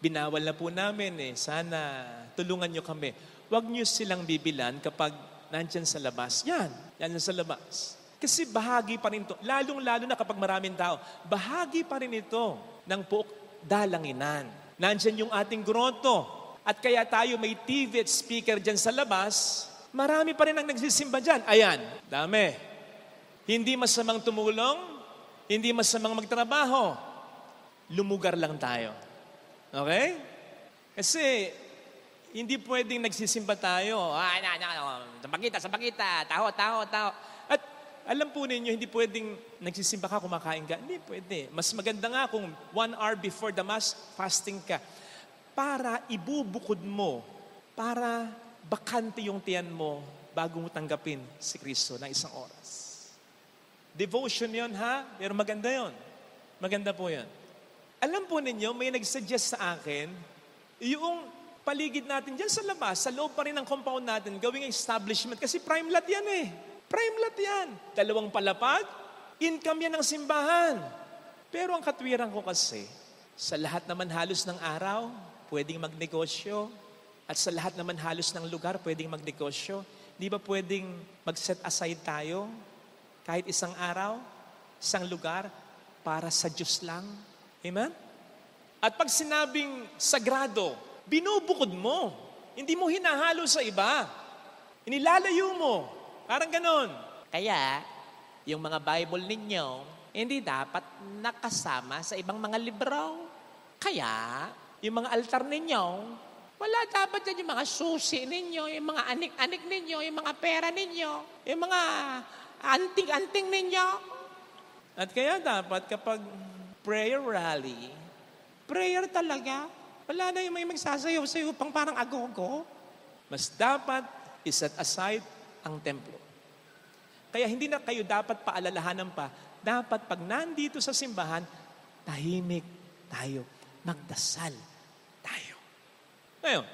Binawal na po namin sana tulungan nyo kami. Huwag nyo silang bibilan kapag nandyan sa labas. Yan sa labas. Kasi bahagi pa rin ito, lalong-lalo na kapag maraming tao, bahagi pa rin ito ng puok dalanginan. Nandyan yung ating groto. At kaya tayo may TV at speaker dyan sa labas, marami pa rin ang nagsisimba dyan. Ayan, dami. Hindi masamang tumulong, hindi masamang magtrabaho. Lumugar lang tayo. Okay? Kasi, hindi pwedeng nagsisimba tayo. Sampagita, taho. At alam po ninyo, hindi pwedeng nagsisimba ka, kumakain ka. Hindi pwede. Mas maganda nga kung 1 hour before the Mass, fasting ka. Para ibubukod mo, para bakante yung tiyan mo bago mo tanggapin si Kristo ng 1 oras. Devotion yon Pero maganda yon. Maganda po yan. Alam po ninyo, may nag-suggest sa akin, yung paligid natin dyan sa labas, sa loob pa rin ng compound natin, gawing establishment. Kasi prime lot yan eh. Prime lot yan. 2 palapag, income yan ng simbahan. Pero ang katwiran ko kasi, sa lahat naman halos ng araw, pwedeng magnegosyo. At sa lahat naman halos ng lugar, pwedeng magnegosyo. Di ba pwedeng mag-set aside tayo kahit isang araw, isang lugar, para sa Diyos lang? Amen? At pag sinabing sagrado, binubukod mo. Hindi mo hinahalo sa iba. Inilalayo mo. Parang ganon. Kaya, yung mga Bible ninyo, hindi dapat nakasama sa ibang mga libro. Kaya, yung mga altar ninyo, wala dapat yan yung mga susi ninyo, yung mga anik-anik ninyo, yung mga pera ninyo, yung mga anting-anting ninyo. At kaya dapat kapag prayer rally, prayer talaga. Wala na yung may magsasayaw-sayaw pang parang agogo. Mas dapat iset aside ang templo. Kaya hindi na kayo dapat paalalahanan pa. Dapat pag nandito sa simbahan, tahimik tayo. Magdasal tayo. Ngayon,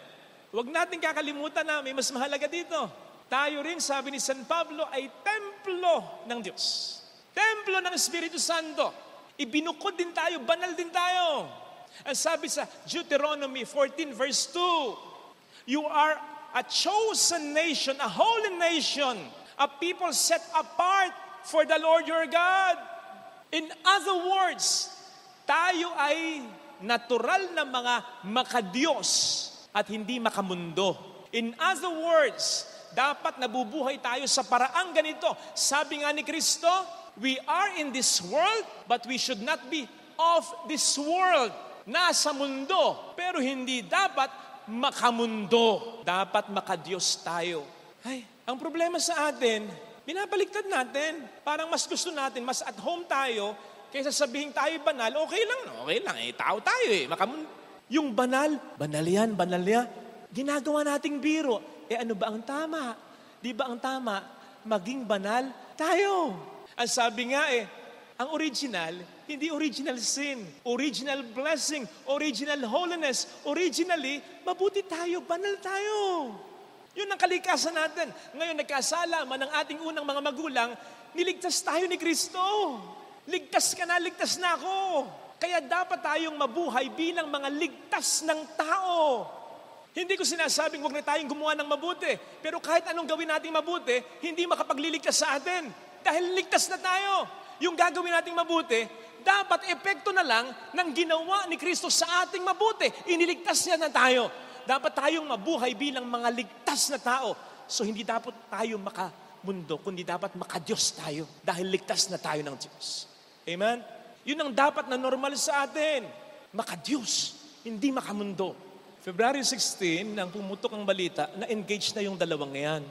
huwag natin kakalimutan na may mas mahalaga dito. Tayo rin, sabi ni San Pablo, ay templo ng Diyos. Templo ng Espiritu Santo. Ibinukod din tayo, banal din tayo. Ang sabi sa Deuteronomy 14 verse 2, you are a chosen nation, a holy nation, a people set apart for the Lord your God. In other words, tayo ay natural na mga makadiyos at hindi makamundo. In other words, dapat nabubuhay tayo sa paraang ganito. Sabi nga ni Kristo, we are in this world, but we should not be of this world. Nasa mundo, pero hindi dapat makamundo. Dapat makadiyos tayo. Ay, ang problema sa atin, binabaliktad natin. Parang mas gusto natin, mas at home tayo, kaysa sabihin tayo banal, okay lang, tao tayo eh. Yung banal yan. Ginagawa nating biro. Ano ba ang tama? Di ba ang tama? Maging banal tayo. Ang sabi nga ang original, hindi original sin, original blessing, original holiness, originally, mabuti tayo, banal tayo. Yun ang kalikasan natin. Ngayon, nagkasala man ang ating unang mga magulang, niligtas tayo ni Kristo. Ligtas ka na, ligtas na ako. Kaya dapat tayong mabuhay bilang mga ligtas ng tao. Hindi ko sinasabing huwag na tayong gumawa ng mabuti. Pero kahit anong gawin nating mabuti, hindi makapagliligtas sa atin. Dahil ligtas na tayo. Yung gagawin nating mabuti, dapat epekto na lang ng ginawa ni Kristo sa ating mabuti. Iniligtas niya na tayo. Dapat tayong mabuhay bilang mga ligtas na tao. So hindi dapat tayo makamundo, kundi dapat makadiyos tayo. Dahil ligtas na tayo ng Diyos. Amen? Yun ang dapat na normal sa atin. Makadiyos, hindi makamundo. February 16, nang pumutok ang balita, na-engage na yung dalawang yan.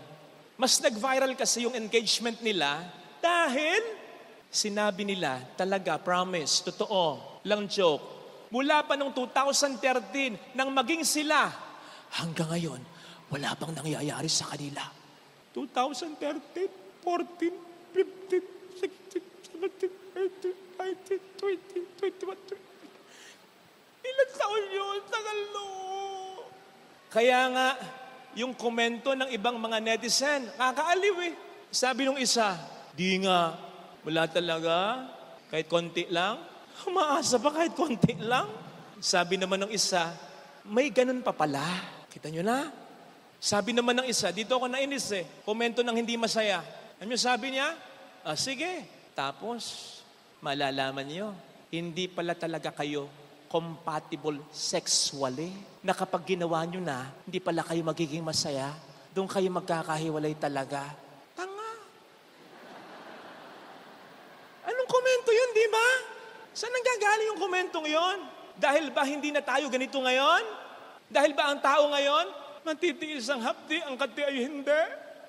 Mas nag-viral kasi yung engagement nila dahil sinabi nila, talaga, promise, totoo, lang joke. Mula pa noong 2013, nang maging sila, hanggang ngayon, wala pang nangyayari sa kanila. 2013, 14, 15, 16, 17, 18, 19, 20, 21, 22. Ilan taon yun? Tagal no. Kaya nga, yung komento ng ibang mga netizen, kakaaliw eh. Sabi nung isa, di nga, wala talaga, kahit konti lang. Umaasa pa kahit konti lang. Sabi naman ng isa, may ganun pa pala. Kita nyo na? Sabi naman ng isa, dito ako nainis komento ng hindi masaya. Ano sabi niya? Sige. Tapos, malalaman nyo, hindi pala talaga kayo compatible sexually. Na kapag ginawa nyo na, hindi pala kayo magiging masaya. Doon kayo magkakahiwalay talaga. Tanga. Anong komento yun, di ba? Saan nanggagaling yung komentong yun? Dahil ba hindi na tayo ganito ngayon? Dahil ba ang tao ngayon, matitiis ang hapdi, ang kati ay hindi?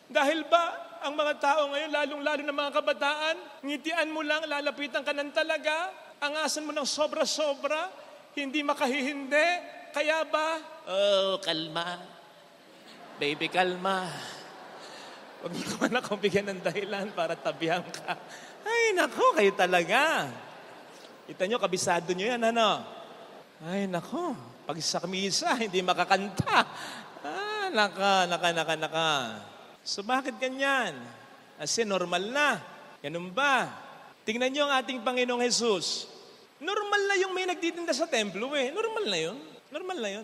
Dahil ba ang mga tao ngayon, lalong-lalo ng mga kabataan, ngitian mo lang, lalapitan ka ng talaga, angasan mo ng sobra-sobra, hindi makahihindi. Kaya ba? Oh, kalma. Baby, kalma. Huwag mo naman akong bigyan ng dahilan para tabihan ka. Ay, nako, kayo talaga. Kita nyo, kabisado nyo yan, ano? Ay, nako. Pag sa misa, hindi makakanta. Naka. So, bakit ganyan? Kasi normal na. Ganun ba? Tingnan nyo ang ating Panginoong Jesus. Normal na yung may nagtitinda sa templo eh. Normal na yun.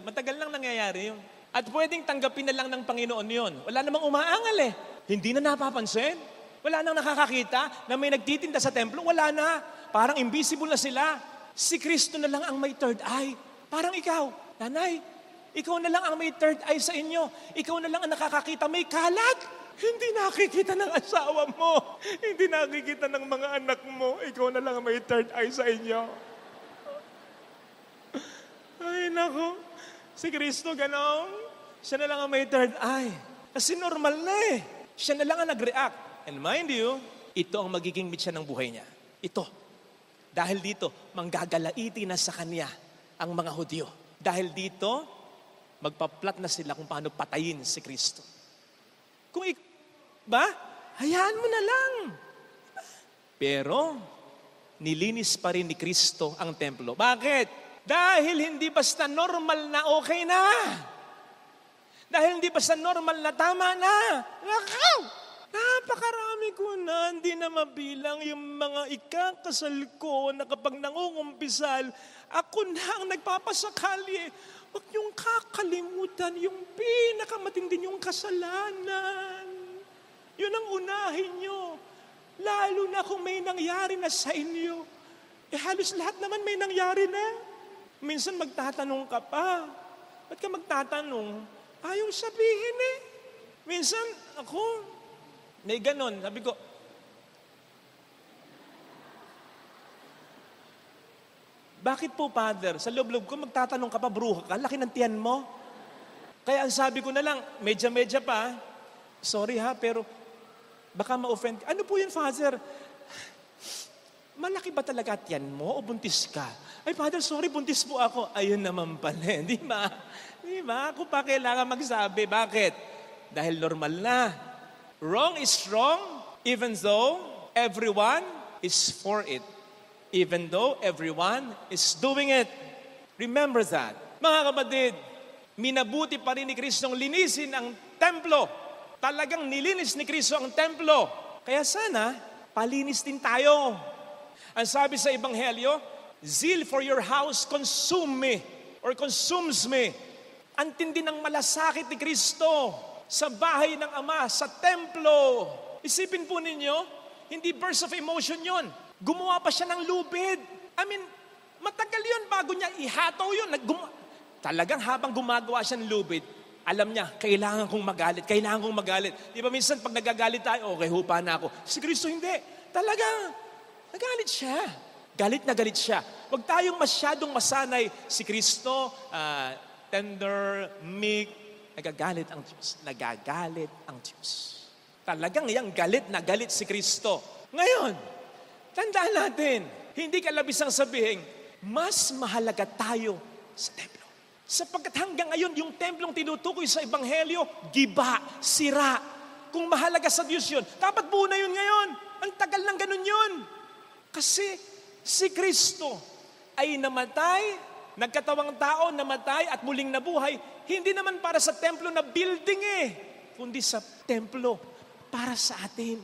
Matagal lang nangyayari yun. At pwedeng tanggapin na lang ng Panginoon yun. Wala namang umaangal eh. Hindi na napapansin. Wala nang nakakakita na may nagtitinda sa templo. Wala na. Parang invisible na sila. Si Kristo na lang ang may third eye. Parang ikaw, nanay, ikaw na lang ang may third eye sa inyo. Ikaw na lang ang nakakakita may kalat. Hindi nakikita ng asawa mo. Hindi nakikita ng mga anak mo. Ikaw na lang ang may third eye sa inyo. Ay, nako. Si Kristo ganon. Siya na lang ang may third eye. Kasi normal na eh. Siya na lang ang nag-react. And mind you, ito ang magiging mitya ng buhay niya. Ito. Dahil dito, manggagalaiti na sa kanya ang mga Hudyo. Dahil dito, magpa-plot na sila kung paano patayin si Kristo. Kung hayaan mo na lang. Pero, nilinis pa rin ni Kristo ang templo. Bakit? Dahil hindi basta normal na okay na. Dahil hindi basta normal na tama na. Napakarami ko na, hindi na mabilang yung mga ikakasal ko na kapag nangungumpisal, ako na ang nagpapasakali. Huwag niyong kakalimutan yung pinakamatindi niyong kasalanan. Yun ang unahin niyo. Lalo na kung may nangyari na sa inyo. Halos lahat naman may nangyari na. Minsan magtatanong ka pa. Ba't ka magtatanong? Ayaw sabihin eh. Minsan ako, may ganon. Sabi ko, bakit po, Father? Sa loob-loob ko, magtatanong ka pa, bruha ka, laki ng tiyan mo. Kaya ang sabi ko na lang, medya-medya pa, sorry ha, pero baka ma-offend. Ano po yun, Father? Malaki ba talaga tiyan mo o buntis ka? Ay, Father, sorry, buntis po ako. Ayun naman pala, di ba? Di ba? Ako pa kailangan magsabi. Bakit? Dahil normal na. Wrong is wrong, even though everyone is for it. Even though everyone is doing it. Remember that. Mga kapatid, minabuti pa rin ni Kristo ang linisin ang templo. Talagang nilinis ni Kristo ang templo. Kaya sana, palinis din tayo. Ang sabi sa Ebanghelyo, zeal for your house consume me or consumes me. Ang tindi ng malasakit ni Kristo sa bahay ng Ama, sa templo. Isipin po ninyo, hindi burst of emotion yon. Gumawa pa siya ng lubid. I mean, matagal yun bago niya ihataw yun. Talagang habang gumagawa siya ng lubid, alam niya, kailangan kong magalit. Di ba minsan pag nagagalit tayo, okay, hupa na ako. Si Kristo hindi. Talagang, nagalit siya. Galit na galit siya. Huwag tayong masyadong masanay. Si Kristo, tender, meek, nagagalit ang Diyos. Talagang yung galit na galit si Kristo. Ngayon, tandaan natin, hindi kalabisang sabihin, mas mahalaga tayo sa templo. Sapagkat hanggang ngayon, yung templong tinutukoy sa Ebanghelyo, giba, sira. Kung mahalaga sa Diyos yun, dapat buo na yun ngayon. Ang tagal ng ganun yun. Kasi si Kristo ay namatay, nagkatawang tao, namatay at muling nabuhay, hindi naman para sa templo na building kundi sa templo para sa atin.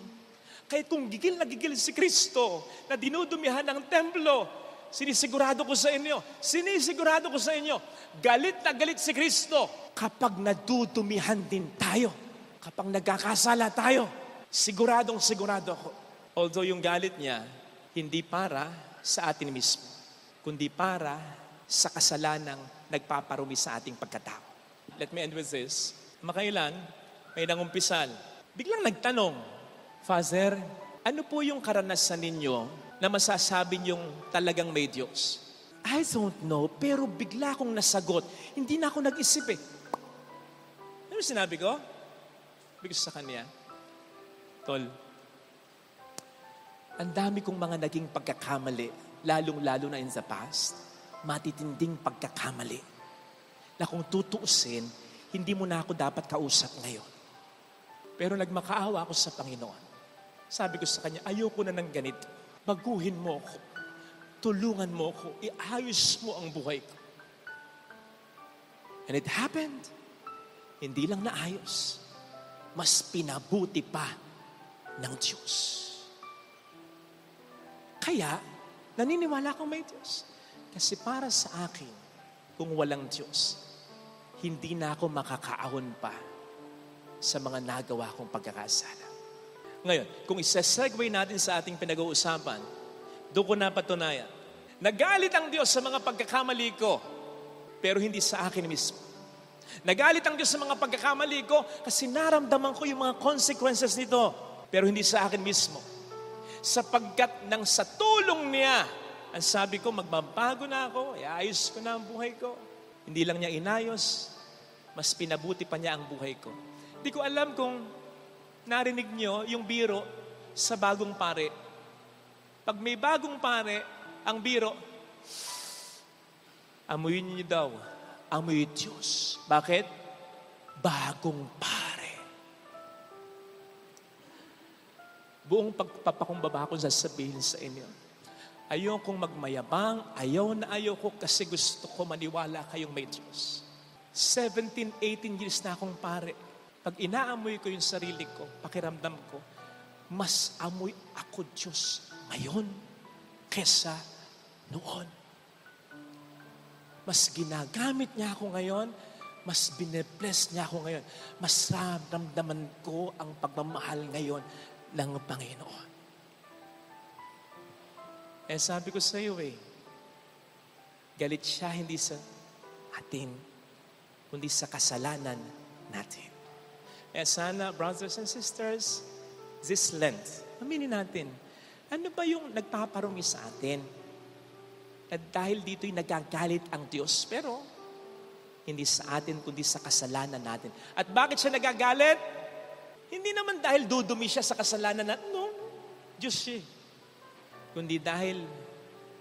Kaya kung gigil na gigil si Kristo na dinudumihan ng templo, sinisigurado ko sa inyo, galit na galit si Kristo kapag nadudumihan din tayo, kapag nagkakasala tayo. Siguradong sigurado ako. Although yung galit niya, hindi para sa atin mismo, kundi para sa kasalanang nagpaparumi sa ating pagkatao. Let me end with this. Makailan, may nangumpisal. Biglang nagtanong, Father, ano po yung karanasan ninyo na masasabi niyong talagang may Diyos? I don't know, pero bigla akong nasagot. Hindi na ako nag-isip Ano sinabi ko? Sabi ko sa kanya, Tol, ang dami kong mga naging pagkakamali, lalong-lalo na in the past, matitinding pagkakamali, na kung tutuusin, hindi mo na ako dapat kausap ngayon. Pero nagmakaawa ako sa Panginoon. Sabi ko sa kanya, ayoko na ng ganito. Baguhin mo ako. tulungan mo ko, iayos mo ang buhay ko. And it happened. Hindi lang naayos, mas pinabuti pa ng Diyos. Kaya, naniniwala akong may Diyos. Kasi para sa akin, kung walang Diyos, hindi na ako makakaahon pa sa mga nagawa kong pagkakasala. Ngayon, kung isa-segue natin sa ating pinag-uusapan, doon ko napatunayan. Nagalit ang Diyos sa mga pagkakamali ko, pero hindi sa akin mismo. Nagalit ang Diyos sa mga pagkakamali ko kasi naramdaman ko yung mga consequences nito, pero hindi sa akin mismo. Sapagkat nang sa tulong niya, ang sabi ko, magbabago na ako, iayos ko na ang buhay ko. Hindi lang niya inayos, mas pinabuti pa niya ang buhay ko. Hindi ko alam kung narinig niyo yung biro sa bagong pare. Pag may bagong pare, ang biro, amuyin niyo daw, amoy Diyos. Bakit? Bagong pare. Buong pagpapakumbaba ko sasabihin sa inyo, ayokong magmayabang, ayaw ko kasi gusto ko maniwala kayong may Diyos. 17, 18 years na akong pare. Pag inaamoy ko yung sarili ko, pakiramdam ko, mas amoy ako Diyos ngayon kesa noon. Mas ginagamit niya ako ngayon, mas bine-bless niya ako ngayon, mas ramdaman ko ang pagmamahal ngayon ng Panginoon. Sabi ko sa iyo galit siya hindi sa atin, kundi sa kasalanan natin. Sana, brothers and sisters, this Lent, aminin natin, ano ba yung nagpaparumi sa atin? At dahil dito'y nagagalit ang Diyos, pero hindi sa atin, kundi sa kasalanan natin. At bakit siya nagagalit? Hindi naman dahil dudumi siya sa kasalanan natin. No, Diyos siya. Kundi dahil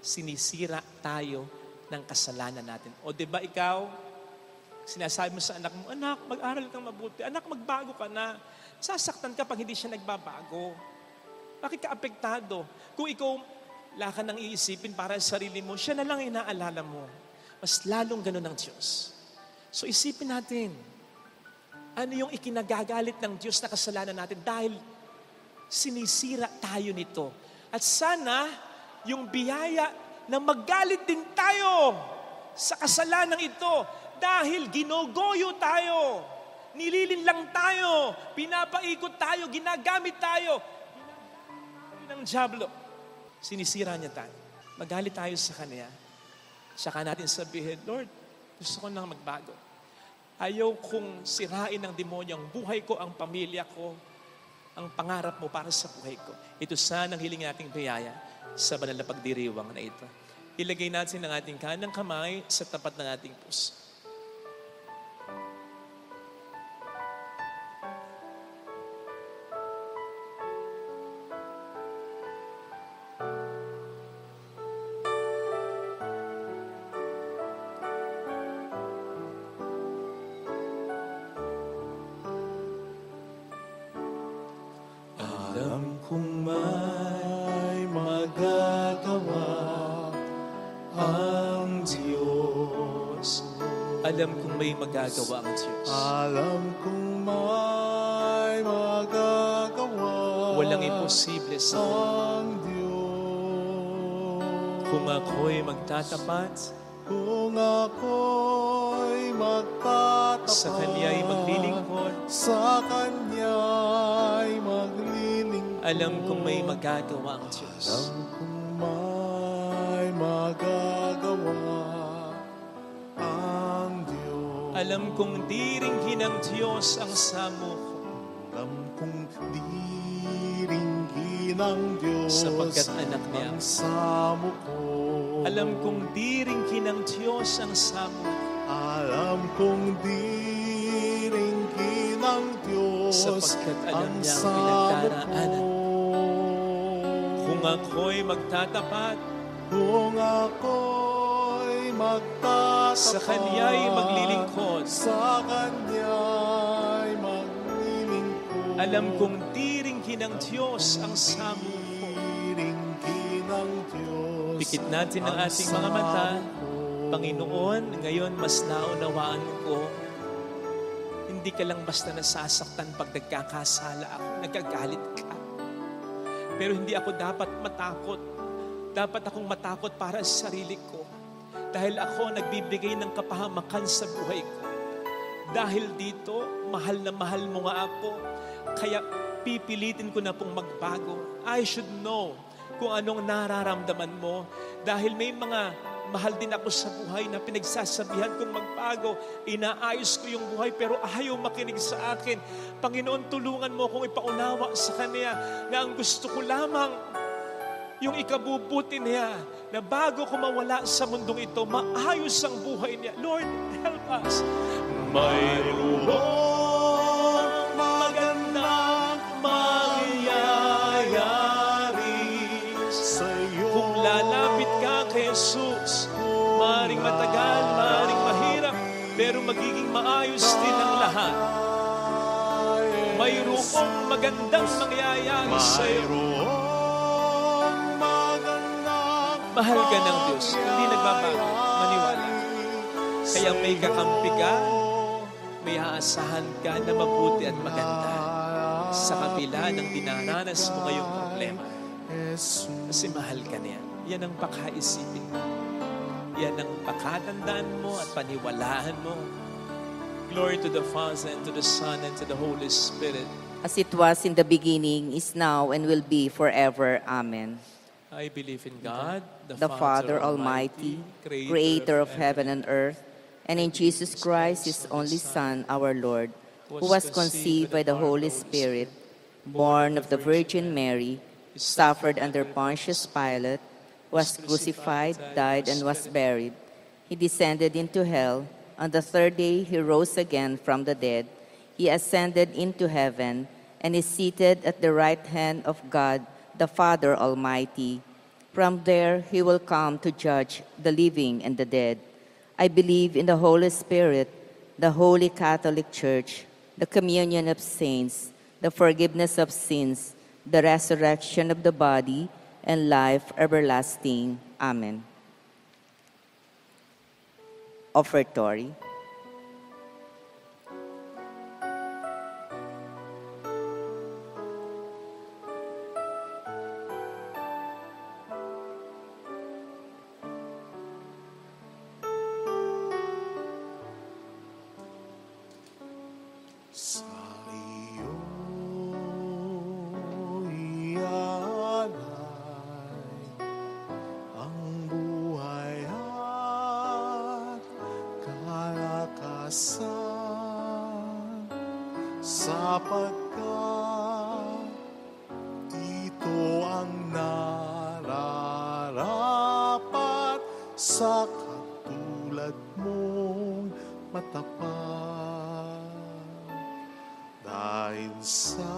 sinisira tayo ng kasalanan natin. O diba ikaw, sinasabi mo sa anak mo, anak, mag-aral kang mabuti. Anak, magbago ka na. Sasaktan ka pag hindi siya nagbabago. Bakit ka apektado? Kung ikaw, wala ka nang iisipin para sa sarili mo, siya na lang inaalala mo. Mas lalong ganun ang Diyos. So isipin natin, ano yung ikinagagalit ng Diyos na kasalanan natin dahil sinisira tayo nito. At sana, yung biyaya na magalit din tayo sa kasalanan ito dahil ginogoyo tayo, nililinlang tayo, pinapaikot tayo, ginagamit tayo ng diablo. Sinisira niya tayo. Magalit tayo sa Kanya. Saka natin sabihin, Lord, gusto ko nang magbago. Ayaw kong sirain ng demonyo ang buhay ko, ang pamilya ko, ang pangarap mo para sa buhay ko. Ito sana ang hiling nating biyaya sa banal na pagdiriwang na ito. Ilagay natin ang ating kanang kamay sa tapat ng ating puso. Alam kong may magagawa ang Diyos. Alam kong may magagawa ang Diyos. Alam kong may magagawa Walang imposible sa Kanya. ang Diyos. Kung ako'y magtatapat, Kung ako'y magtatapat sa Kanya'y maglilingkod, sa Kanya'y maglilingkod, alam kong may magagawa ang Diyos. alam kong may magagawa ang Diyos. Alam kong diringgin ng Diyos ang samo ko, Alam kong diringgin ng Diyos sapagkat anak niya. ang samo ko. Alam kong diringgin ng Diyos ang samo ko, Alam kong diringgin ng Diyos sapagkat alam ang niya ang samo pinagdaraanan. ko. Kung ako'y magtatapat, Kung ako'y magtatapat sa Kanya'y maglilingkod, sa Kanya'y maglilingkod, alam kong diringgin ng Diyos ang samo ko, diringgin ng Diyos Pikit natin ang ating mga mata. Panginoon, ngayon mas naunawaan ko, hindi ka lang basta nasasaktan pag nagkakasala ako, nagkagalit ka. Pero hindi ako dapat matakot. Dapat akong matakot para sa sarili ko. Dahil ako nagbibigay ng kapahamakan sa buhay ko. Dahil dito, mahal na mahal mo nga ako. Kaya pipilitin ko na pong magbago. I should know kung anong nararamdaman mo. Dahil may mga mahal din ako sa buhay na pinagsasabihan kong magbago. Inaayos ko yung buhay pero ayaw makinig sa akin. Panginoon, tulungan mo akong ipaunawa sa Kanya na ang gusto ko lamang yung ikabubuti niya na bago ko mawala sa mundong ito, maayos ang buhay niya. Lord, help us. Mayroong magandang mangyayari sa'yo. Kung lalapit ka kay Jesus, maaaring matagal, maaaring mahirap, pero magiging maayos din ang lahat. Mayroong magandang mangyayari sa'yo. Mayroong magandang Mahal ka ng Diyos, hindi nagbabago, maniwala. Kaya may kakampi ka, may aasahan ka na mabuti at maganda sa kabila ng dinaranas mo ngayong problema. Kasi mahal ka niya. Yan ang pakaisipin mo. Yan ang pakatandaan mo at paniwalaan mo. Glory to the Father and to the Son and to the Holy Spirit. As it was in the beginning, is now, and will be forever. Amen. I believe in God, The Father Almighty, Creator of heaven and earth, and in Jesus Christ, His only Son, our Lord, who was conceived by the Holy Spirit, born of the Virgin Mary, suffered under Pontius Pilate, was crucified, died, and was buried. He descended into hell. On the third day, He rose again from the dead. He ascended into heaven and is seated at the right hand of God, the Father Almighty. From there, He will come to judge the living and the dead. I believe in the Holy Spirit, the Holy Catholic Church, the communion of saints, the forgiveness of sins, the resurrection of the body, and life everlasting. Amen. Offertory. sa iyo ialay ang buhay at kalakasan sapagkat ito ang nararapat sa katulad mong matapat. Dahil sa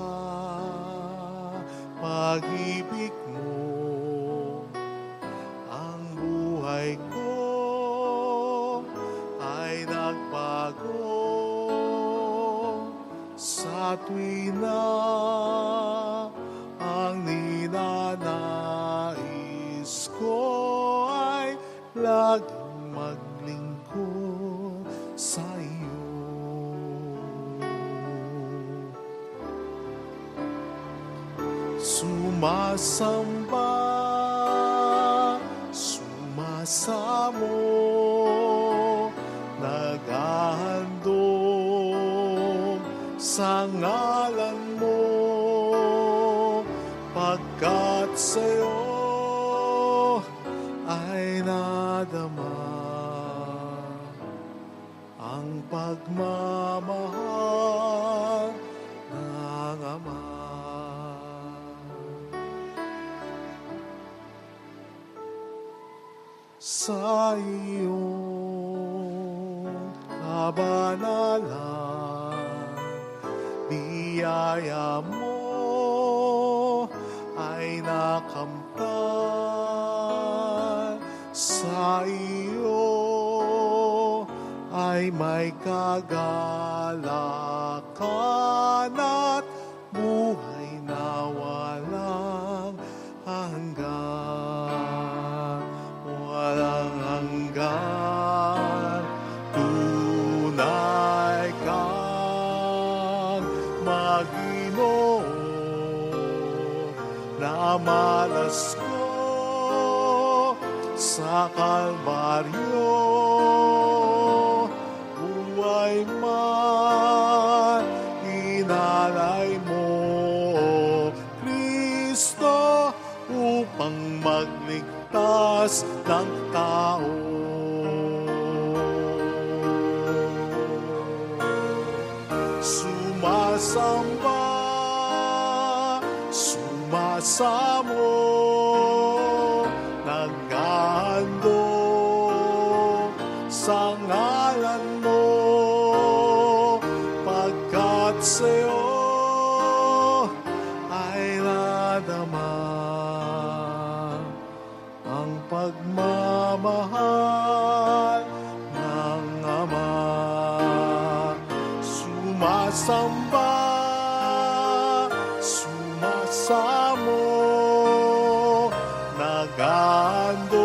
pag-ibig mo, ang buhay ko ay nagbago. Sa tuwi na ang ninanais ko ay laging maglingkod sa iyo. Sumasamba, sumasamo, naghahandog sa ngalan mo, pagkat sa'yo ay nadama ang pagmamahal ng Ama. Sa iyong kabanalan, biyaya mo ay nakamtan. Sa iyo ay may kagalakan at buhay na walang hanggan. Pinamalas ko sa Kalbaryo, buhay man inalay mo, Kristo, upang magligtas ng tao. Sumasamba, sumasamo, naghahandog sa ngalan mo, pagkat sa'yo ay nadama ang pagmamahal ng Ama. Sumasamba, sumasamo, naghahandog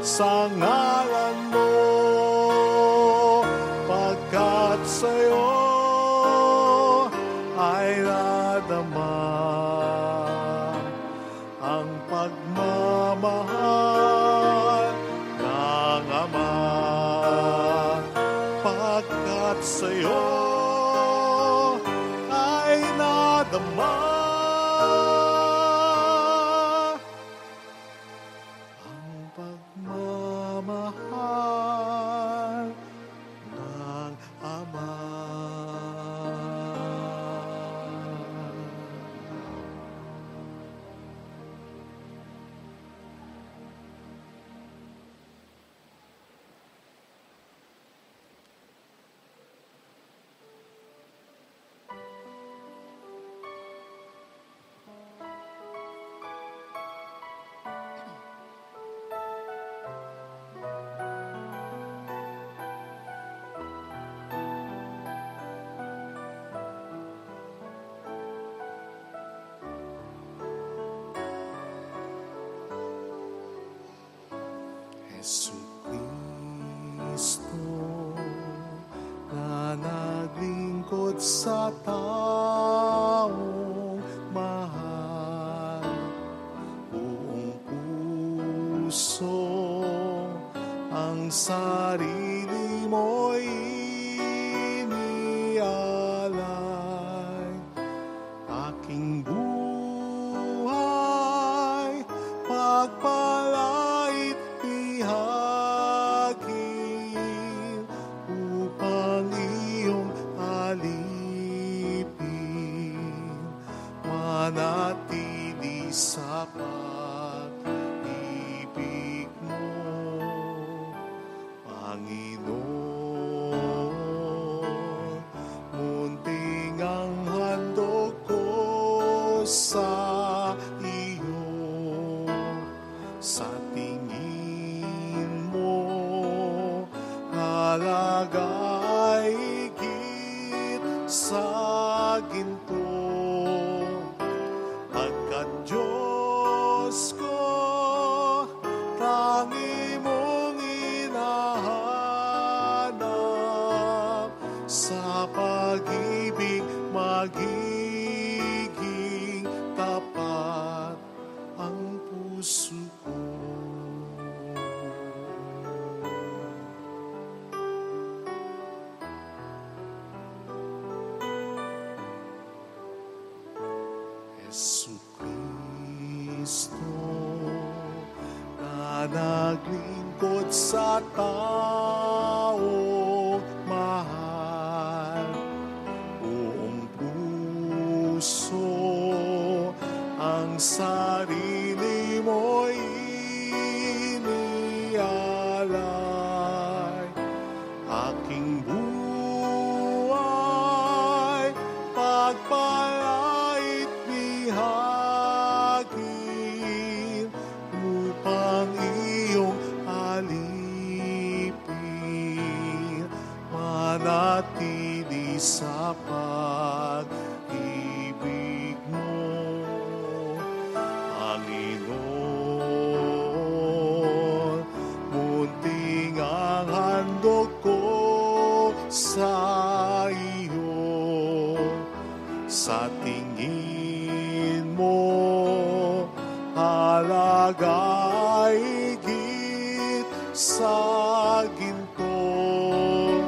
sa ngalan mo, pagkat sa'yo ay nadama ang pagmamahal ng Ama. Pagkat sa'yo ay nadama ang pagmamahal ng Ama. Jesucristo na naglingkod sa taong mahal, buong puso ang sarili mo'y inialay. Aking buhay pagpalait bihagin upang iyong alipin, manatili sa pag-ibig mo, Panginoon. Munting ang handog ko sa iyo, sa tingin mo halaga ay higit sa ginto, pagkat Diyos ko tangi mong hinahanap, sa pag-ibig magiging tapat ang puso ko. Jesucristo na naglingkod sa taong mahal, buong puso ang sarili mo'y inialay. Aking buhay pagpalait bihagin upang iyong alipin, manatili sa pag-ibig mo, Panginoon. Munting ang handog ko sa iyo, sa tingin mo pag-aigit sa ginto.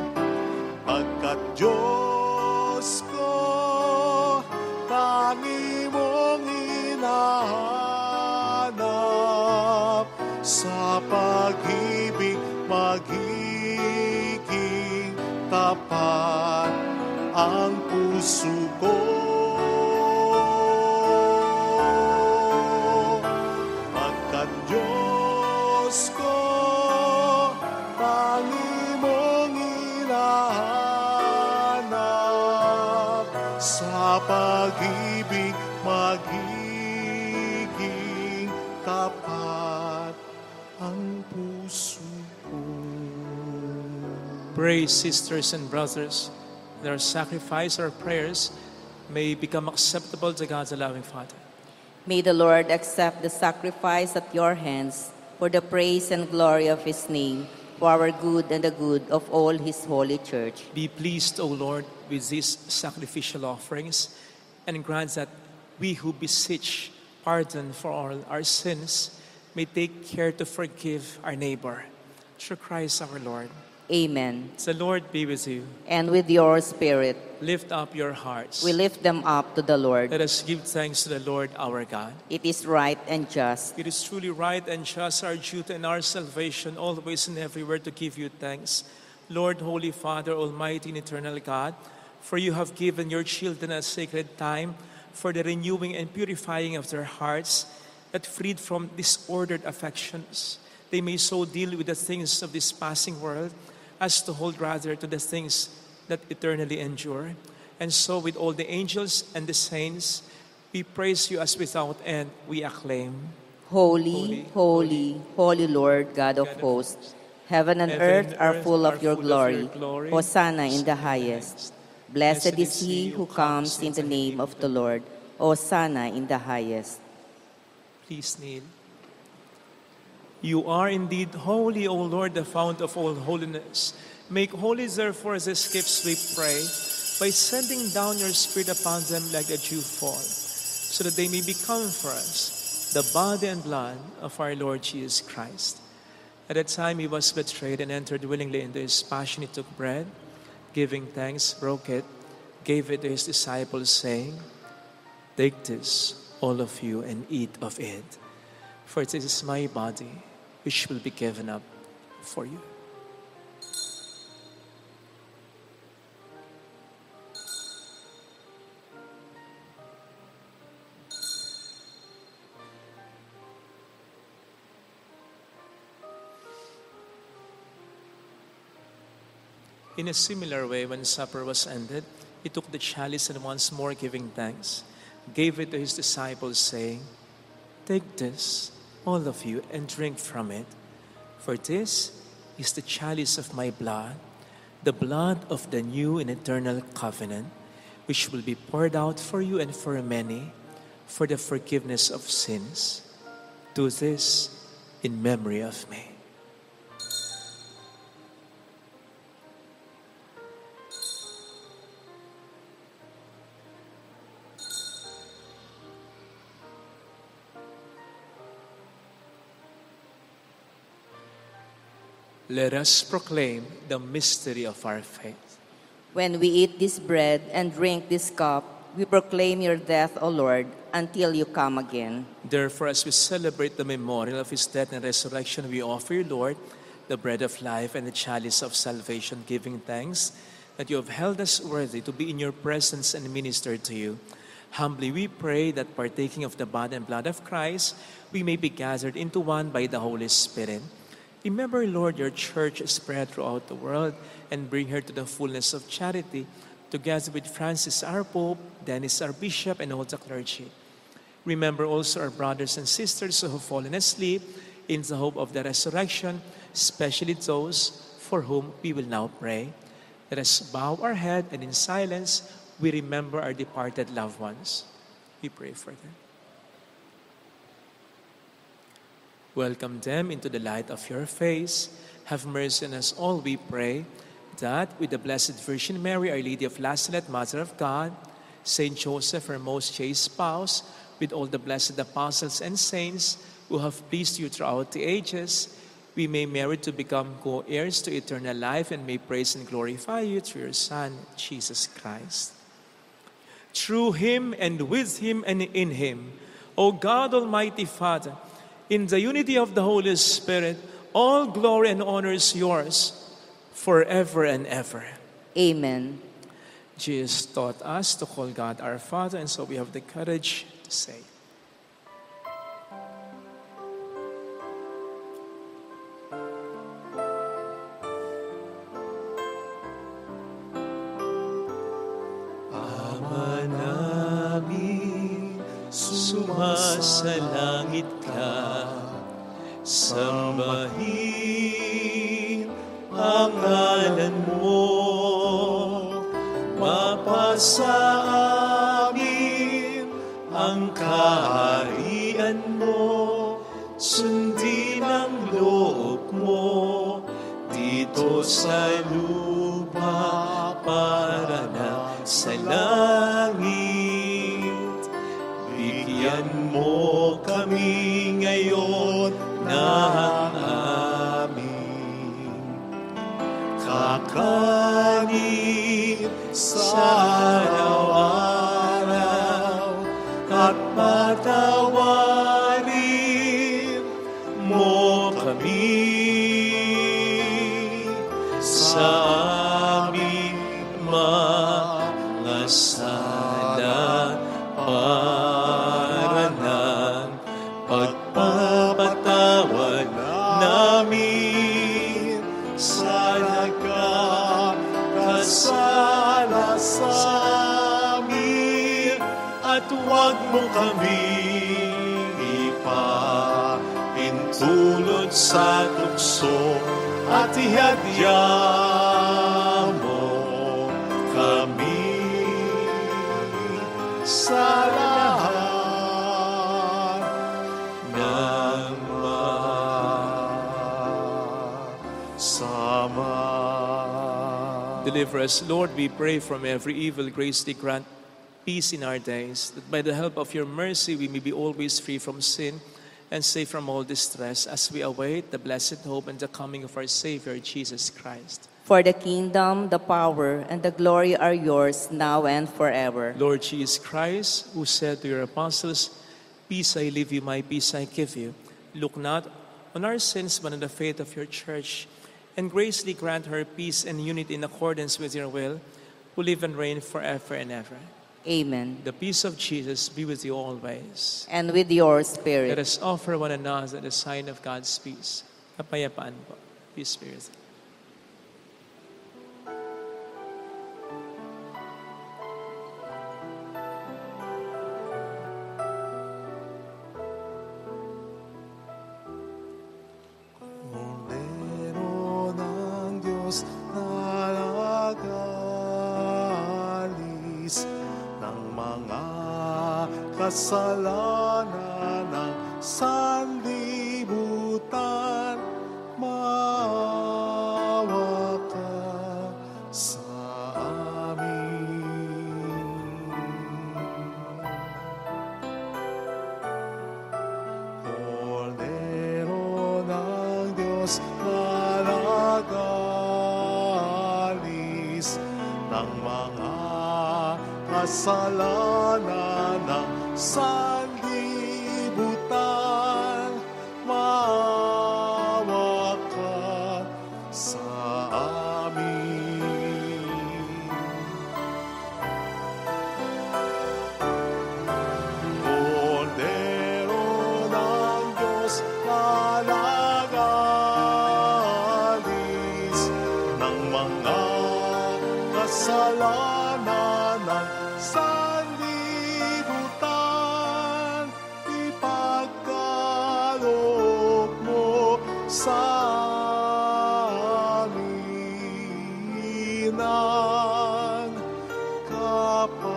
Pagkat Diyos ko, tangi mong hinahanap, sa pag-ibig magiging tapat ang puso ko. Pagkat Diyos ko, tangi mong hinahanap, sa pag-ibig magiging tapat ang puso ko. Pray, sisters and brothers, that our sacrifice, our prayers may become acceptable to God's loving Father. May the Lord accept the sacrifice at your hands for the praise and glory of His name, for our good and the good of all His holy church. Be pleased, O Lord, with these sacrificial offerings, and grant that we who beseech pardon for all our sins may take care to forgive our neighbor. Through Christ our Lord. Amen. The Lord be with you. And with your spirit, Lift up your hearts. we lift them up to the Lord. Let us give thanks to the Lord our God. It is right and just. It is truly right and just, our duty and our salvation, always and everywhere to give you thanks. Lord, Holy Father, Almighty and Eternal God, for you have given your children a sacred time for the renewing and purifying of their hearts, that freed from disordered affections, they may so deal with the things of this passing world as to hold rather to the things that eternally endure. And so with all the angels and the saints, we praise you as without end we acclaim. Holy, holy, holy Lord, God of hosts, heaven and earth are full of your glory. Hosanna in the highest. Blessed is he who comes in the name of the Lord. Hosanna in the highest. Please kneel. You are indeed holy, O Lord, the fount of all holiness. Make holy, therefore, these gifts, we pray, by sending down your Spirit upon them like a dew fall, so that they may become for us the body and blood of our Lord Jesus Christ. At the time he was betrayed and entered willingly into his passion, he took bread, giving thanks, broke it, gave it to his disciples, saying, "Take this, all of you, and eat of it. For this is my body, which will be given up for you." In a similar way, when supper was ended, he took the chalice and once more giving thanks, gave it to his disciples, saying, "Take this, all of you, and drink from it. For this is the chalice of my blood, the blood of the new and eternal covenant, which will be poured out for you and for many for the forgiveness of sins. Do this in memory of me." Let us proclaim the mystery of our faith. When we eat this bread and drink this cup, we proclaim your death, O Lord, until you come again. Therefore, as we celebrate the memorial of his death and resurrection, we offer you, Lord, the bread of life and the chalice of salvation, giving thanks that you have held us worthy to be in your presence and minister to you. Humbly we pray that partaking of the body and blood of Christ, we may be gathered into one by the Holy Spirit. Remember, Lord, your church spread throughout the world and bring her to the fullness of charity, together with Francis our Pope, Dennis our Bishop, and all the clergy. Remember also our brothers and sisters who have fallen asleep in the hope of the resurrection, especially those for whom we will now pray. Let us bow our head and in silence we remember our departed loved ones. We pray for them. Welcome them into the light of your face. Have mercy on us all, we pray, that with the Blessed Virgin Mary, Our Lady of Lazaret, Mother of God, Saint Joseph, her most chaste spouse, with all the blessed apostles and saints, who have pleased you throughout the ages, we may merit to become co-heirs to eternal life and may praise and glorify you through your Son, Jesus Christ. Through him and with him and in him, O God, Almighty Father, in the unity of the Holy Spirit, all glory and honor is yours forever and ever. Amen. Jesus taught us to call God our Father, and so we have the courage to say, Ama namin, sumasalangit ka, sambahin ang ngalan mo, mapasa amin ang kaharian mo, sundin ang loob mo dito sa lupa para na sa langit. Bigyan mo kami ngayon ng aming kakanin sa araw-araw at patawarin mo kami sa aming mga sala para ng pagpapatawad namin sa nagkakasala sa amin, at huwag mo kami ipahintulot sa tukso, at ihadya mo kami sa lahat ng masama. Deliver us, Lord, we pray, from every evil. Graciously grant peace in our days, that by the help of your mercy we may be always free from sin and safe from all distress, as we await the blessed hope and the coming of our Savior, Jesus Christ. For the kingdom, the power, and the glory are yours now and forever. Lord Jesus Christ, who said to your apostles, "Peace I leave you, my peace I give you," look not on our sins but on the faith of your church, and graciously grant her peace and unity in accordance with your will, who live and reign forever and ever. Amen. The peace of Jesus be with you always. And with your spirit. Let us offer one another the sign of God's peace. Kapayapaan po. Peace be with you. Cordero ng Diyos na nag-alis ng mga kasalanan ng sanlibutan, maawa ka sa amin. Cordero ng Diyos na nag-alis ng mga kasalanan ng sanlibutan, maawa ka sa amin. Cordero ng Diyos na nag-alis ng mga kasalanan ng sanlibutan, ipagkaloob mo sa amin ang kapayapaan.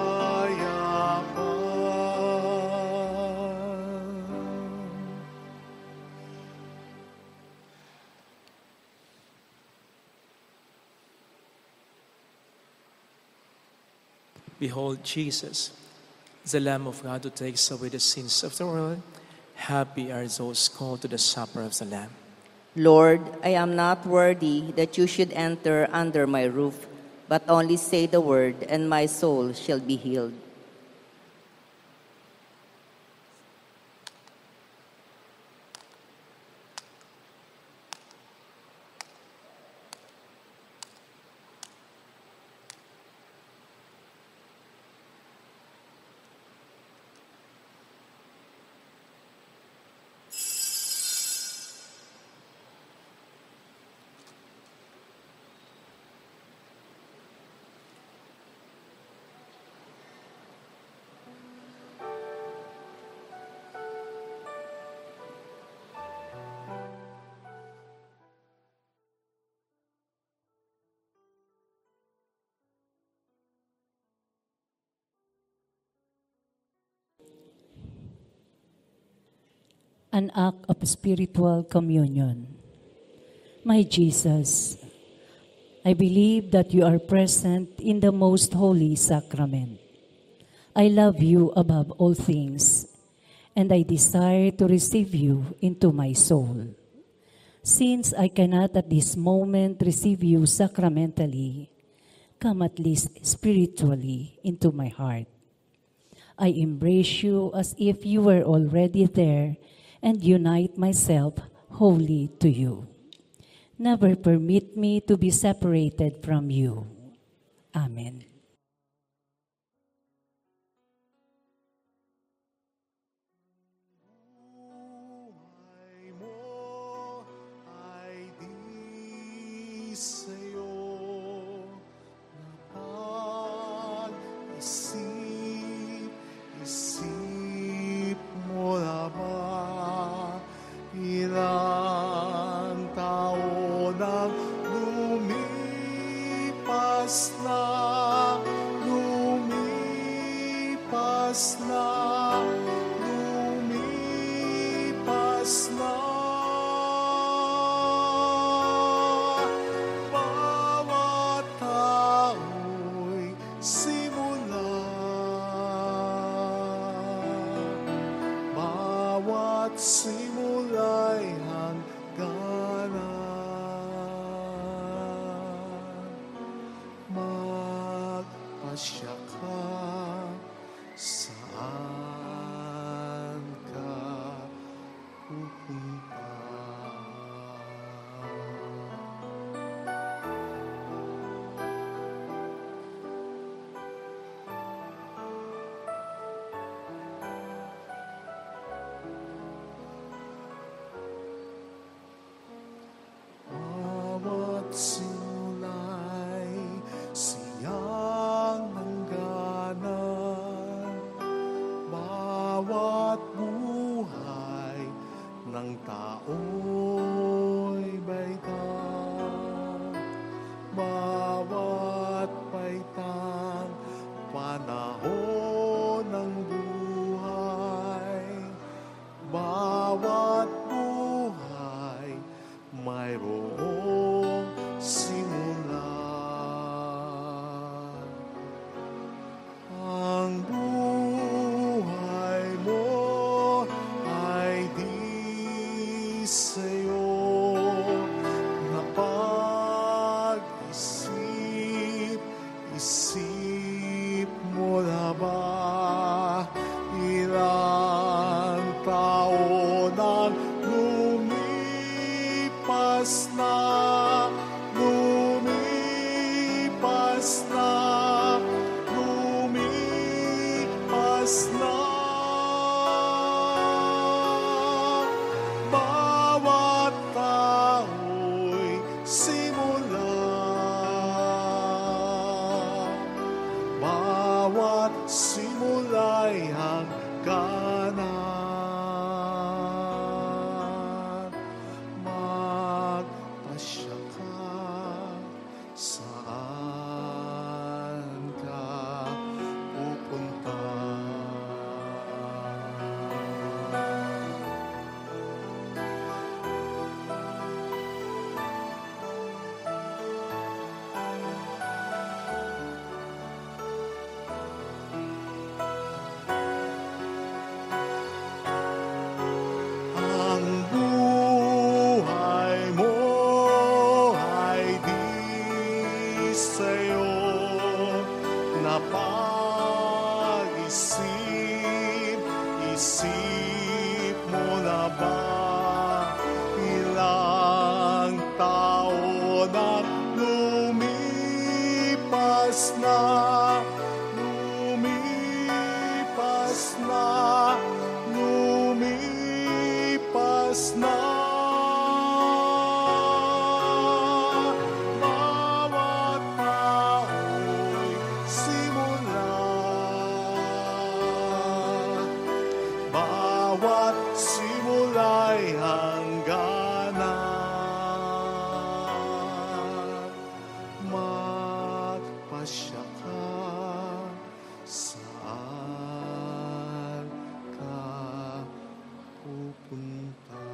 Behold Jesus, the Lamb of God who takes away the sins of the world. Happy are those called to the supper of the Lamb. Lord, I am not worthy that you should enter under my roof, but only say the word, and my soul shall be healed. An act of spiritual communion. My Jesus, I believe that you are present in the most holy sacrament. I love you above all things, and I desire to receive you into my soul. Since I cannot at this moment receive you sacramentally, come at least spiritually into my heart. I embrace you as if you were already there and unite myself wholly to you. Never permit me to be separated from you. Amen. Buhay mo ay di sa'yo isip mo lamang ilang taon ang lumipas na, lumipas na, lumipas na. Bawat tao'y simula, bawat simula'y hangganan. Magpasya ka, saan ka pupunta? Bawat simula'y siyang hangganan, bawat buhay ng tao'y baitang, bawat baitang panahon ng buhay, bawat buhay mayroong simula. Ang buhay mo ay di sa'yo napag-isip, isip mo na ba ilang taon ang lumipas na, lumipas na, lumipas na. Bawat tao'y simula, bawat simula'y hangganan. Magpasya ka, saan ka pupunta? napag-isip, isip mo na ba? Ilang taon na lumipas na, lumipas na, lumipas na. Bawat tao'y simula, bawat simula'y hangganan. Magpasya ka, saan ka pupunta?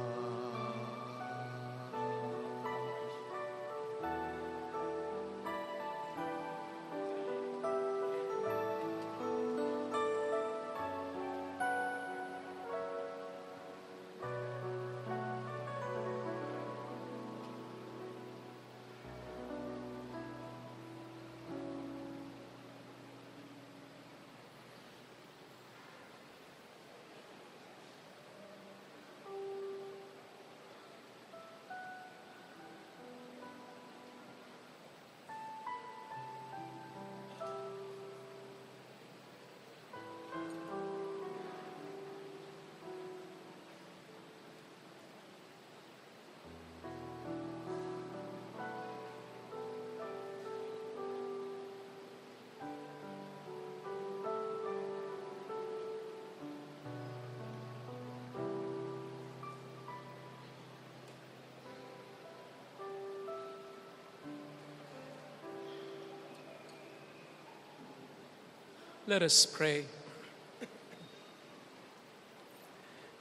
Let us pray.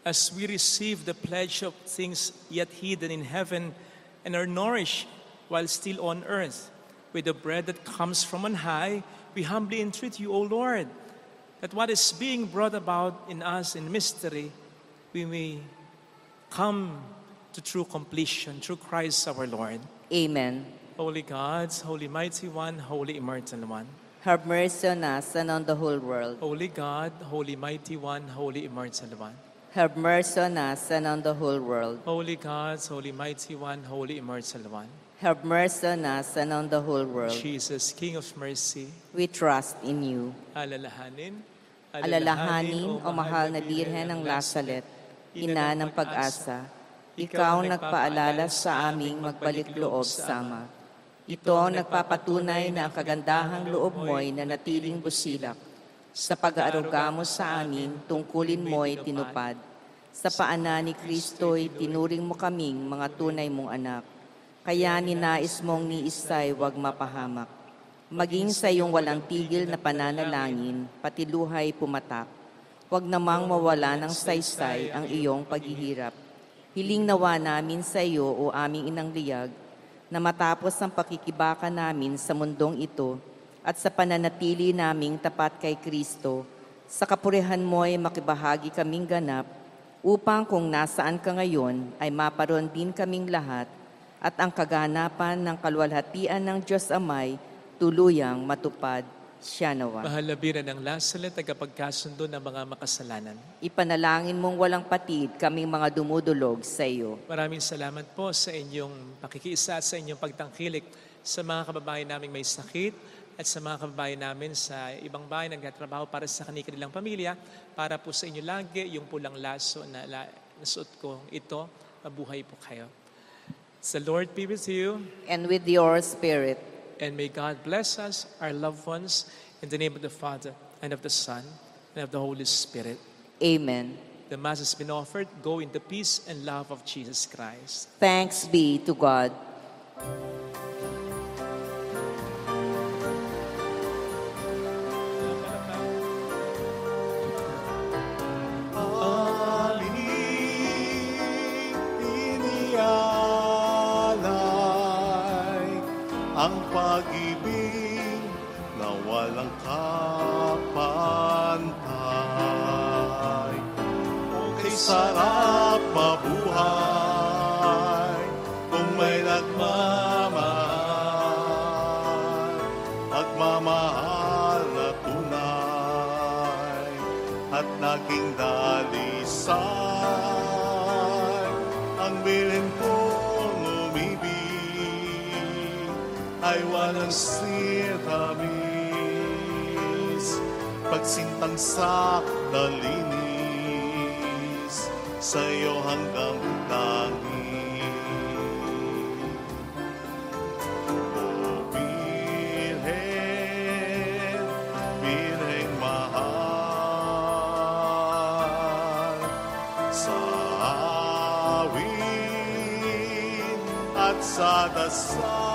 As we receive the pledge of things yet hidden in heaven and are nourished while still on earth with the bread that comes from on high, we humbly entreat you, O Lord, that what is being brought about in us in mystery, we may come to true completion through Christ our Lord. Amen. Holy God, Holy Mighty One, Holy Immortal One. Have mercy on us and on the whole world. Holy God, Holy Mighty One, Holy Immortal One. Have mercy on us and on the whole world. Holy God, Holy Mighty One, Holy Immortal One. Have mercy on us and on the whole world. Jesus, King of Mercy. We trust in you. Alalahanin, Alalahanin, O mahal na Birhen ng Lasalet, Ina ng pag-asa, ikaw nagpaalala sa aming magbalik loob sama. Ito ang nagpapatunay na ang kagandahang loob mo'y nanatiling busilak. Sa pag-aaruga mo sa amin, tungkulin mo'y tinupad. Sa paanan ni Kristo'y tinuring mo kaming mga tunay mong anak. Kaya ninais mong ni Isay wag mapahamak. Maging sa iyong walang tigil na pananalangin, pati luhay pumatak. Huwag namang mawala ng saysay ang iyong paghihirap. Hiling nawa namin sa iyo, o aming inang liyag, na matapos ang pakikibaka namin sa mundong ito at sa pananatili naming tapat kay Kristo, sa kapurihan mo'y makibahagi kaming ganap, upang kung nasaan ka ngayon ay maparoon din kaming lahat at ang kaganapan ng kaluwalhatian ng Diyos Amay tuluyang matupad. Siya nawa. Mahal na Birhen ng Lasalet, tagapagkasundo ng mga makasalanan. Ipanalangin mong walang patid kaming mga dumudulog sa iyo. Maraming salamat po sa inyong pakikiisa at sa inyong pagtangkilik sa mga kababayan naming may sakit at sa mga kababayan namin sa ibang bahay nagtatrabaho para sa kanilang pamilya. Para po sa inyo lagi, yung pulang laso na nasuot ko ito, mabuhay po kayo. The Lord be with you. And with your spirit. And may God bless us, our loved ones, in the name of the Father, and of the Son, and of the Holy Spirit. Amen. The Mass has been offered. Go in the peace and love of Jesus Christ. Thanks be to God. Ang pag-ibig na walang kapantay. Okay, sarap mabuhay kung may nagmamahal. Magmamahal at at naging dalisay. Ang Birhen kong umibig ay walang sitamis, pagsintang sa dalinis, sa'yo hanggang langit. O Birhen, Birheng mahal, sa awit at sa dasal